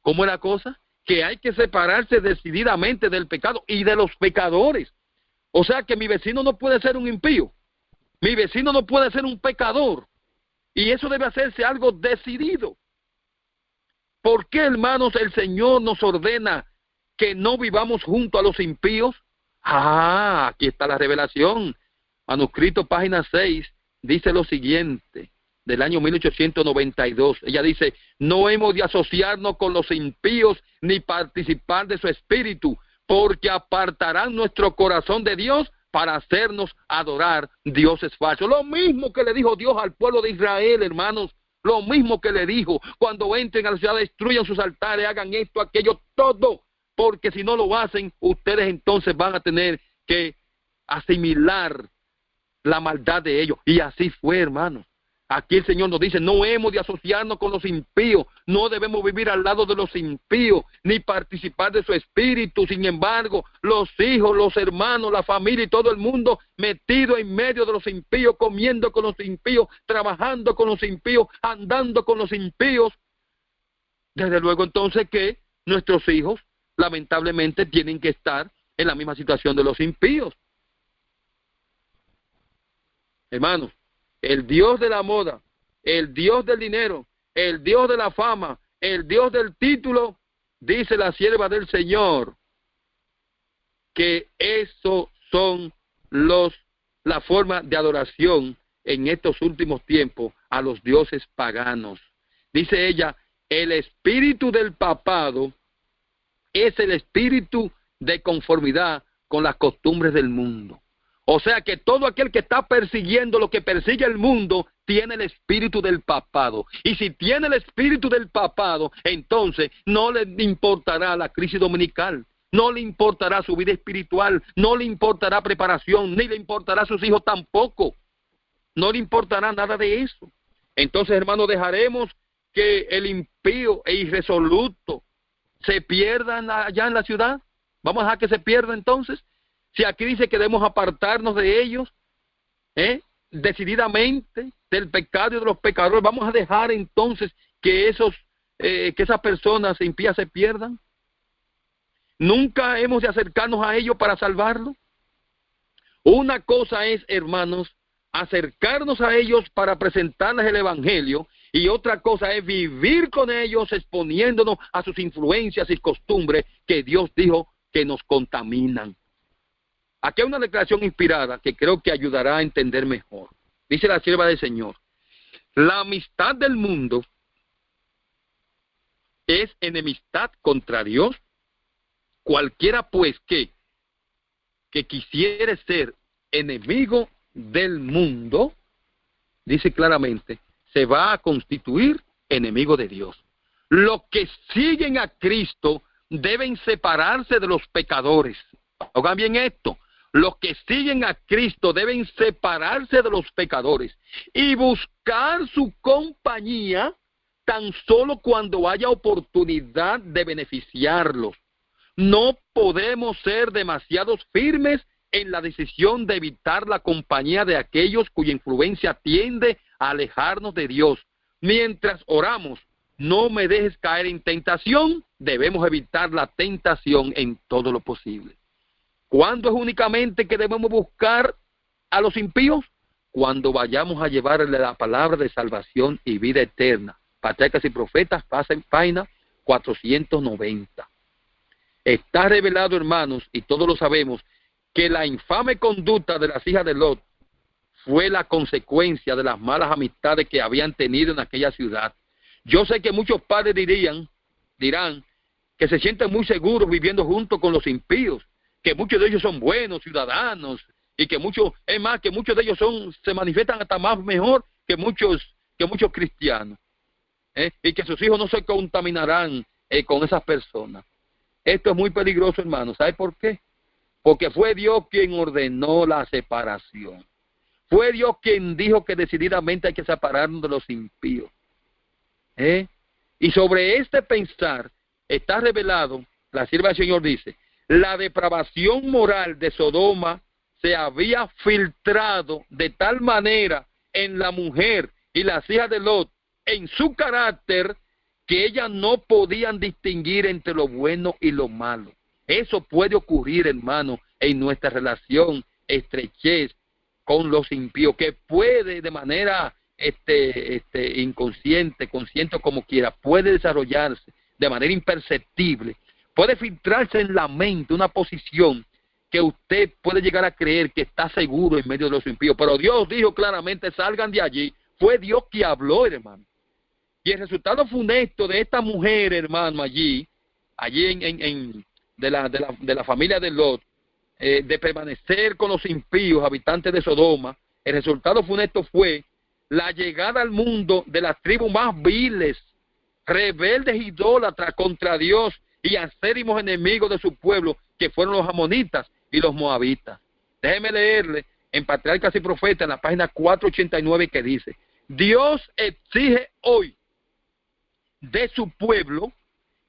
¿Cómo es la cosa? Que hay que separarse decididamente del pecado y de los pecadores. O sea que mi vecino no puede ser un impío. Mi vecino no puede ser un pecador. Y eso debe hacerse algo decidido. ¿Por qué, hermanos, el Señor nos ordena que no vivamos junto a los impíos? Aquí está la revelación. Manuscrito, página 6, dice lo siguiente, del año 1892. Ella dice: no hemos de asociarnos con los impíos ni participar de su espíritu, porque apartarán nuestro corazón de Dios para hacernos adorar dioses falsos. Lo mismo que le dijo Dios al pueblo de Israel, hermanos. Lo mismo que le dijo: cuando entren a la ciudad, destruyan sus altares, hagan esto, aquello, todo. Porque si no lo hacen, ustedes entonces van a tener que asimilar la maldad de ellos. Y así fue, hermanos. Aquí el Señor nos dice: no hemos de asociarnos con los impíos, no debemos vivir al lado de los impíos, ni participar de su espíritu. Sin embargo, los hijos, los hermanos, la familia y todo el mundo metido en medio de los impíos, comiendo con los impíos, trabajando con los impíos, andando con los impíos. Desde luego entonces que nuestros hijos lamentablemente tienen que estar en la misma situación de los impíos. Hermanos, el Dios de la moda, el Dios del dinero, el Dios de la fama, el Dios del título, dice la sierva del Señor, que eso son la forma de adoración en estos últimos tiempos a los dioses paganos. Dice ella: el espíritu del papado es el espíritu de conformidad con las costumbres del mundo. O sea que todo aquel que está persiguiendo lo que persigue el mundo tiene el espíritu del papado. Y si tiene el espíritu del papado, entonces no le importará la crisis dominical, no le importará su vida espiritual, no le importará preparación, ni le importará a sus hijos tampoco. No le importará nada de eso. Entonces, hermanos, dejaremos que el impío e irresoluto se pierda allá en la ciudad. Vamos a dejar que se pierda entonces. Si aquí dice que debemos apartarnos de ellos, decididamente, del pecado y de los pecadores, vamos a dejar entonces que esas personas impías se pierdan. Nunca hemos de acercarnos a ellos para salvarlos. Una cosa es, hermanos, acercarnos a ellos para presentarles el evangelio, y otra cosa es vivir con ellos exponiéndonos a sus influencias y costumbres que Dios dijo que nos contaminan. Aquí hay una declaración inspirada que creo que ayudará a entender mejor. Dice la sierva del Señor: la amistad del mundo es enemistad contra Dios. Cualquiera pues que quisiere ser enemigo del mundo, dice claramente, se va a constituir enemigo de Dios. Los que siguen a Cristo deben separarse de los pecadores. Oigan bien esto: los que siguen a Cristo deben separarse de los pecadores y buscar su compañía tan solo cuando haya oportunidad de beneficiarlos. No podemos ser demasiado firmes en la decisión de evitar la compañía de aquellos cuya influencia tiende a alejarnos de Dios. Mientras oramos: no me dejes caer en tentación, debemos evitar la tentación en todo lo posible. ¿Cuándo es únicamente que debemos buscar a los impíos? Cuando vayamos a llevarle la palabra de salvación y vida eterna. Patriarcas y Profetas, página 490. Está revelado, hermanos, y todos lo sabemos, que la infame conducta de las hijas de Lot fue la consecuencia de las malas amistades que habían tenido en aquella ciudad. Yo sé que muchos padres dirán que se sienten muy seguros viviendo junto con los impíos, que muchos de ellos son buenos ciudadanos, y que muchos de ellos se manifiestan hasta más mejor que muchos cristianos, y que sus hijos no se contaminarán con esas personas. Esto es muy peligroso, hermanos. ¿Sabe por qué? Porque fue Dios quien ordenó la separación. Fue Dios quien dijo que decididamente hay que separarnos de los impíos. Y sobre este pensar está revelado, la sierva del Señor dice: la depravación moral de Sodoma se había filtrado de tal manera en la mujer y las hijas de Lot, en su carácter, que ellas no podían distinguir entre lo bueno y lo malo. Eso puede ocurrir, hermano, en nuestra relación, estrechez con los impíos, que puede de manera inconsciente, consciente como quiera, puede desarrollarse de manera imperceptible, puede filtrarse en la mente una posición que usted puede llegar a creer que está seguro en medio de los impíos. Pero Dios dijo claramente, salgan de allí. Fue Dios que habló, hermano. Y el resultado funesto de esta mujer, hermano, allí de la familia de Lot, de permanecer con los impíos, habitantes de Sodoma, el resultado funesto fue la llegada al mundo de las tribus más viles, rebeldes, idólatras contra Dios y acérrimos enemigos de su pueblo, que fueron los amonitas y los moabitas. Déjeme leerle en Patriarcas y Profetas, en la página 489, que dice: Dios exige hoy de su pueblo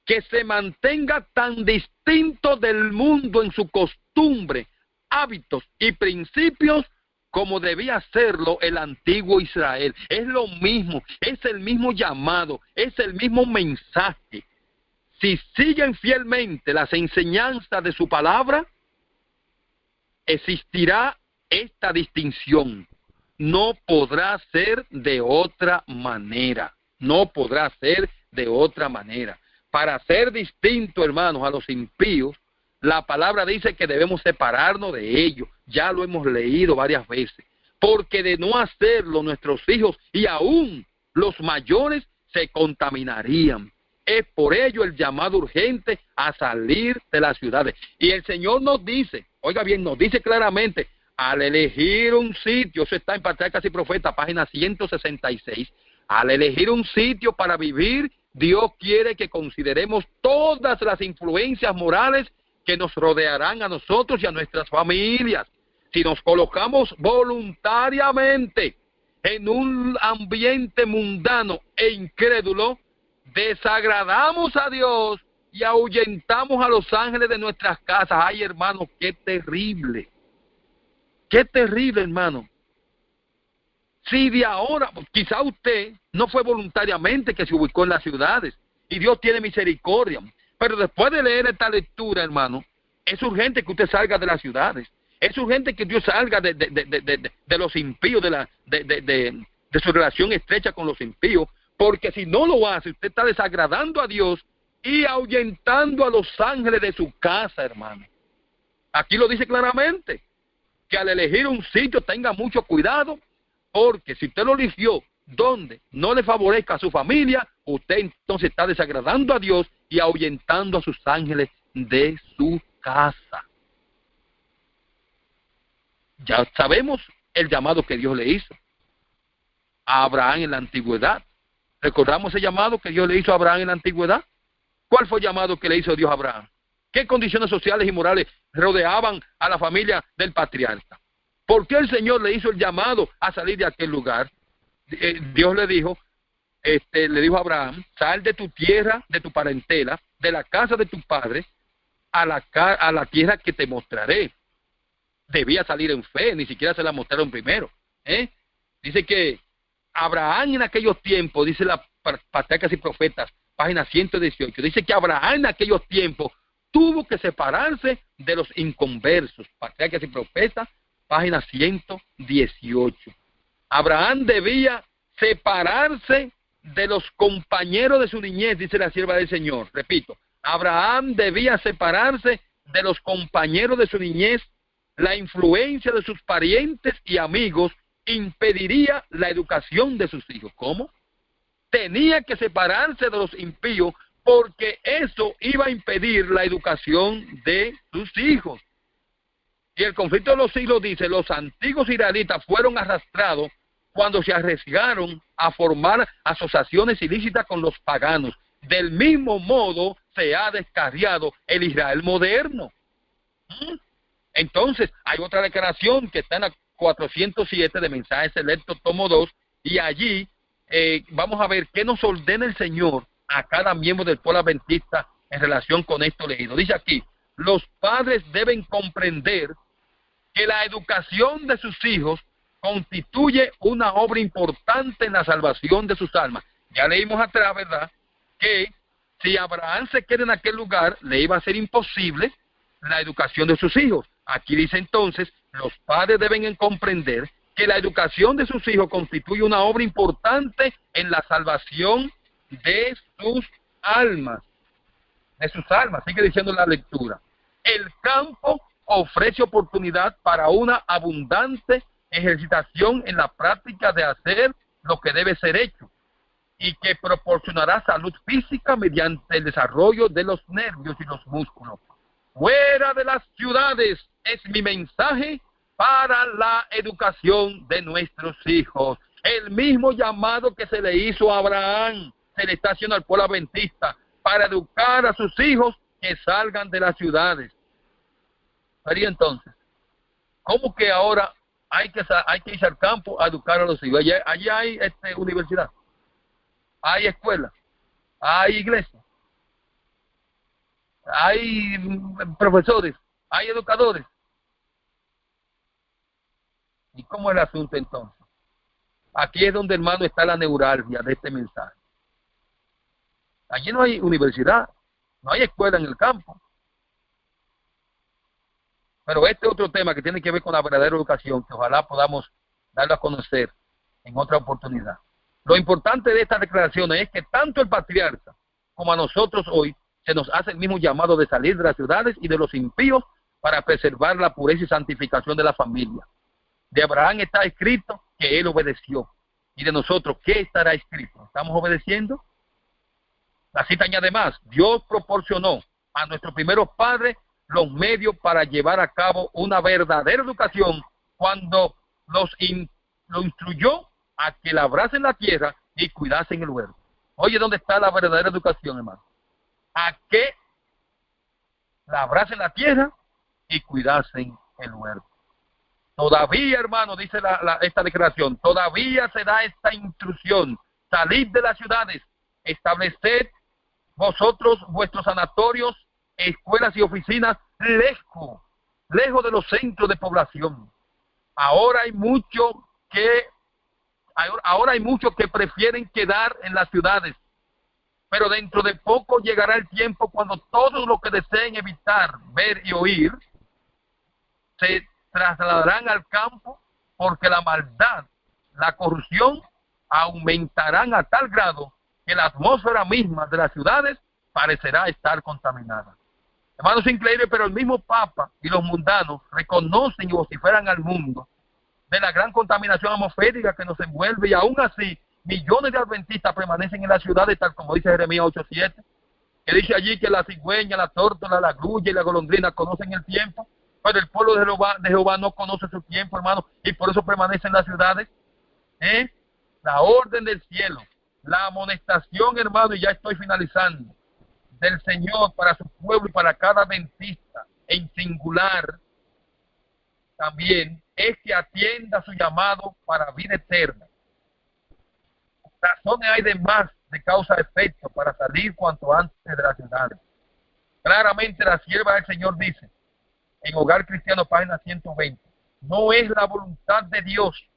que se mantenga tan distinto del mundo en su costumbre, hábitos y principios como debía hacerlo el antiguo Israel. Es lo mismo, es el mismo llamado, es el mismo mensaje. Si siguen fielmente las enseñanzas de su palabra, existirá esta distinción. No podrá ser de otra manera. No podrá ser de otra manera. Para ser distinto, hermanos, a los impíos, la palabra dice que debemos separarnos de ellos. Ya lo hemos leído varias veces. Porque de no hacerlo, nuestros hijos y aún los mayores se contaminarían. Es por ello el llamado urgente a salir de las ciudades. Y el Señor nos dice, oiga bien, nos dice claramente, al elegir un sitio, eso está en Patriarcas y Profetas, página 166, al elegir un sitio para vivir, Dios quiere que consideremos todas las influencias morales que nos rodearán a nosotros y a nuestras familias. Si nos colocamos voluntariamente en un ambiente mundano e incrédulo, desagradamos a Dios y ahuyentamos a los ángeles de nuestras casas. Ay, hermano, qué terrible. Qué terrible, hermano. Si de ahora, quizá usted no fue voluntariamente que se ubicó en las ciudades, y Dios tiene misericordia, pero después de leer esta lectura, hermano, es urgente que usted salga de las ciudades. Es urgente que Dios salga de los impíos, de su relación estrecha con los impíos, porque si no lo hace, usted está desagradando a Dios y ahuyentando a los ángeles de su casa, hermano. Aquí lo dice claramente, que al elegir un sitio tenga mucho cuidado, porque si usted lo eligió donde no le favorezca a su familia, usted entonces está desagradando a Dios y ahuyentando a sus ángeles de su casa. Ya sabemos el llamado que Dios le hizo a Abraham en la antigüedad. ¿Recordamos ese llamado que Dios le hizo a Abraham en la antigüedad? ¿Cuál fue el llamado que le hizo Dios a Abraham? ¿Qué condiciones sociales y morales rodeaban a la familia del patriarca? ¿Por qué el Señor le hizo el llamado a salir de aquel lugar? Dios le dijo a Abraham, sal de tu tierra, de tu parentela, de la casa de tu padre, a la tierra que te mostraré. Debía salir en fe, ni siquiera se la mostraron primero. Dice que Abraham en aquellos tiempos, dice la Patriarcas y Profetas, página 118, dice que Abraham en aquellos tiempos tuvo que separarse de los inconversos. Patriarcas y Profetas, página 118. Abraham debía separarse de los compañeros de su niñez, dice la sierva del Señor. Repito, Abraham debía separarse de los compañeros de su niñez. La influencia de sus parientes y amigos impediría la educación de sus hijos. ¿Cómo? Tenía que separarse de los impíos porque eso iba a impedir la educación de sus hijos. Y el conflicto de los siglos dice, los antiguos israelitas fueron arrastrados cuando se arriesgaron a formar asociaciones ilícitas con los paganos. Del mismo modo se ha descarriado el Israel moderno. Entonces, hay otra declaración que está en la 407 de Mensajes Selectos, tomo 2, y allí vamos a ver qué nos ordena el Señor a cada miembro del pueblo adventista en relación con esto leído. Dice aquí, los padres deben comprender que la educación de sus hijos constituye una obra importante en la salvación de sus almas. Ya leímos atrás, ¿verdad?, que si Abraham se queda en aquel lugar, le iba a ser imposible la educación de sus hijos. Aquí dice entonces, los padres deben comprender que la educación de sus hijos constituye una obra importante en la salvación de sus almas. De sus almas, sigue diciendo la lectura. El campo ofrece oportunidad para una abundante ejercitación en la práctica de hacer lo que debe ser hecho, y que proporcionará salud física mediante el desarrollo de los nervios y los músculos. Fuera de las ciudades es mi mensaje para la educación de nuestros hijos. El mismo llamado que se le hizo a Abraham se le está haciendo al pueblo adventista para educar a sus hijos que salgan de las ciudades. Pero entonces, ¿cómo que ahora hay que irse al campo a educar a los hijos? Allí hay universidad, hay escuela, hay iglesia, hay profesores, hay educadores. ¿Y cómo es el asunto entonces? Aquí es donde, hermano, está la neuralgia de este mensaje. Allí no hay universidad, no hay escuela en el campo. Pero este es otro tema que tiene que ver con la verdadera educación, que ojalá podamos darlo a conocer en otra oportunidad. Lo importante de estas declaraciones es que tanto el patriarca como a nosotros hoy se nos hace el mismo llamado de salir de las ciudades y de los impíos para preservar la pureza y santificación de la familia. De Abraham está escrito que él obedeció. Y de nosotros, ¿qué estará escrito? ¿Estamos obedeciendo? La cita añade más: Dios proporcionó a nuestros primeros padres los medios para llevar a cabo una verdadera educación cuando lo instruyó a que labrasen la tierra y cuidasen el huerto. Oye, ¿dónde está la verdadera educación, hermano? A que labrasen la tierra y cuidasen el huerto. Todavía, hermano, dice esta declaración, todavía se da esta instrucción: salid de las ciudades, estableced vosotros vuestros sanatorios, escuelas y oficinas lejos de los centros de población. Ahora hay muchos que prefieren quedar en las ciudades, pero dentro de poco llegará el tiempo cuando todos los que deseen evitar ver y oír se trasladarán al campo, porque la maldad, la corrupción aumentarán a tal grado que la atmósfera misma de las ciudades parecerá estar contaminada. Hermanos, es increíble, pero el mismo Papa y los mundanos reconocen y vociferan al mundo de la gran contaminación atmosférica que nos envuelve, y aún así millones de adventistas permanecen en las ciudades, tal como dice Jeremías 8:7, que dice allí que la cigüeña, la tórtola, la grulla y la golondrina conocen el tiempo, pero el pueblo de Jehová no conoce su tiempo, hermano, y por eso permanece en las ciudades. La orden del cielo, la amonestación, hermano, y ya estoy finalizando, del Señor para su pueblo y para cada adventista en singular, también es que atienda su llamado para vida eterna. Razones hay de más de causa-efecto para salir cuanto antes de las ciudades. Claramente la sierva del Señor dice, en Hogar Cristiano, página 120, no es la voluntad de Dios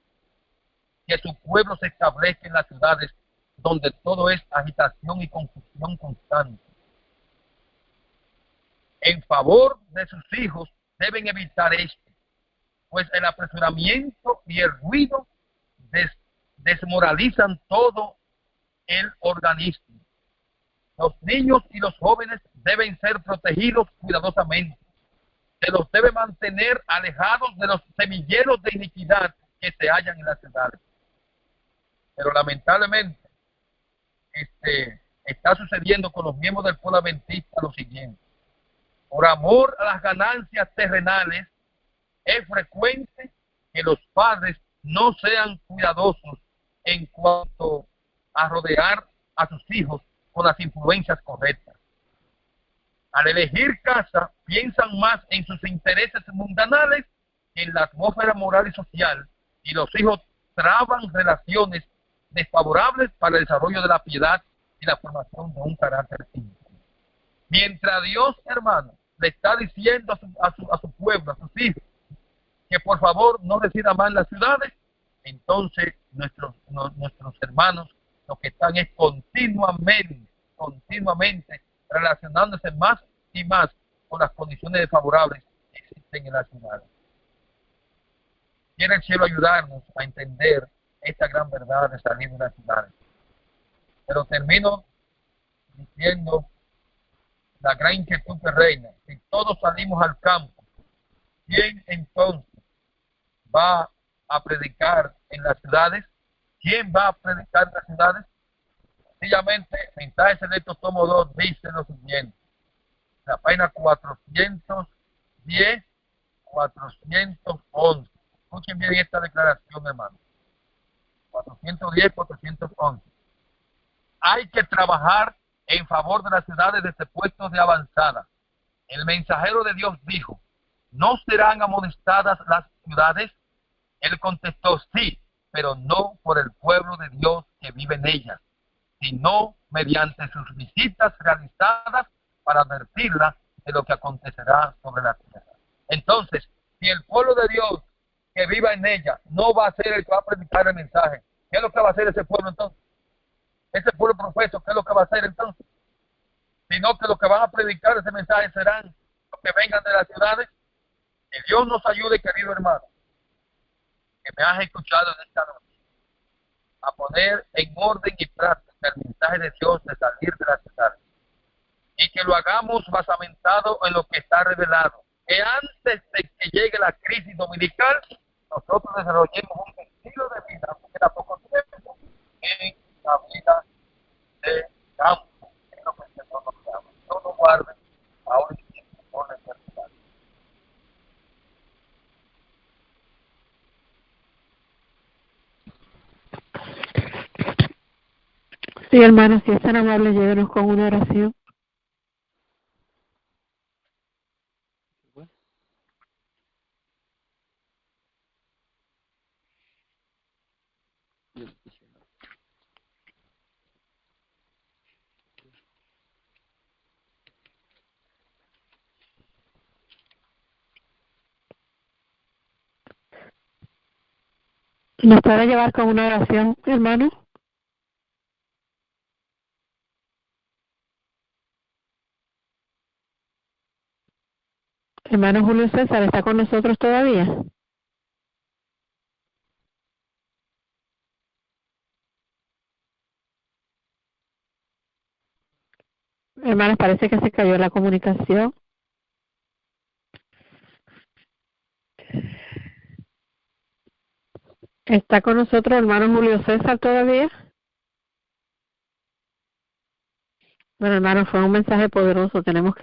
que su pueblo se establezca en las ciudades donde todo es agitación y confusión constante. En favor de sus hijos deben evitar esto, pues el apresuramiento y el ruido desmoralizan todo el organismo. Los niños y los jóvenes deben ser protegidos cuidadosamente. Se los debe mantener alejados de los semilleros de iniquidad que se hallan en las ciudades. Pero lamentablemente está sucediendo con los miembros del pueblo adventista lo siguiente: por amor a las ganancias terrenales, es frecuente que los padres no sean cuidadosos en cuanto a rodear a sus hijos con las influencias correctas. Al elegir casa, piensan más en sus intereses mundanales que en la atmósfera moral y social, y los hijos traban relaciones desfavorables para el desarrollo de la piedad y la formación de un carácter íntimo. Mientras Dios, hermano, le está diciendo a su pueblo, a sus hijos, que por favor no residan más en las ciudades, entonces nuestros hermanos lo que están es continuamente relacionándose más y más con las condiciones desfavorables que existen en las ciudades. Quiere el cielo ayudarnos a entender esta gran verdad de salir de las ciudades. Pero termino diciendo la gran inquietud que reina: si todos salimos al campo, ¿quién entonces va a predicar en las ciudades? ¿Quién va a predicar en las ciudades? Sencillamente, Mensajes Selectos tomo 2 dice lo siguiente. La página 410, 411. Escuchen bien esta declaración, hermano. 410, 411. Hay que trabajar en favor de las ciudades desde puestos de avanzada. El mensajero de Dios dijo, ¿no serán amonestadas las ciudades? Él contestó, sí, pero no por el pueblo de Dios que vive en ellas, sino mediante sus visitas realizadas para advertirla de lo que acontecerá sobre la tierra. Entonces, si el pueblo de Dios que viva en ella no va a ser el que va a predicar el mensaje, ¿qué es lo que va a hacer ese pueblo entonces? Ese pueblo profeso, ¿qué es lo que va a hacer entonces? Sino que los que van a predicar ese mensaje serán los que vengan de las ciudades. Que Dios nos ayude, querido hermano, que me has escuchado en esta noche, a poner en orden y práctica el mensaje de Dios de salir de la ciudad. Y que lo hagamos basamentado en lo que está revelado. Que antes de que llegue la crisis dominical, nosotros desarrollemos un estilo de vida, aunque queda poco tiempo, en la vida de campo, en lo que el Señor nos llama. Dios nos guarde, ahora y siempre, por la eternidad. Sí, hermano, si es tan amable, llévenos con una oración. ¿Nos puede llevar con una oración, hermano? Hermano Julio César, ¿está con nosotros todavía? Hermanos, parece que se cayó la comunicación. ¿Está con nosotros hermano Julio César todavía? Bueno, hermano, fue un mensaje poderoso. Tenemos que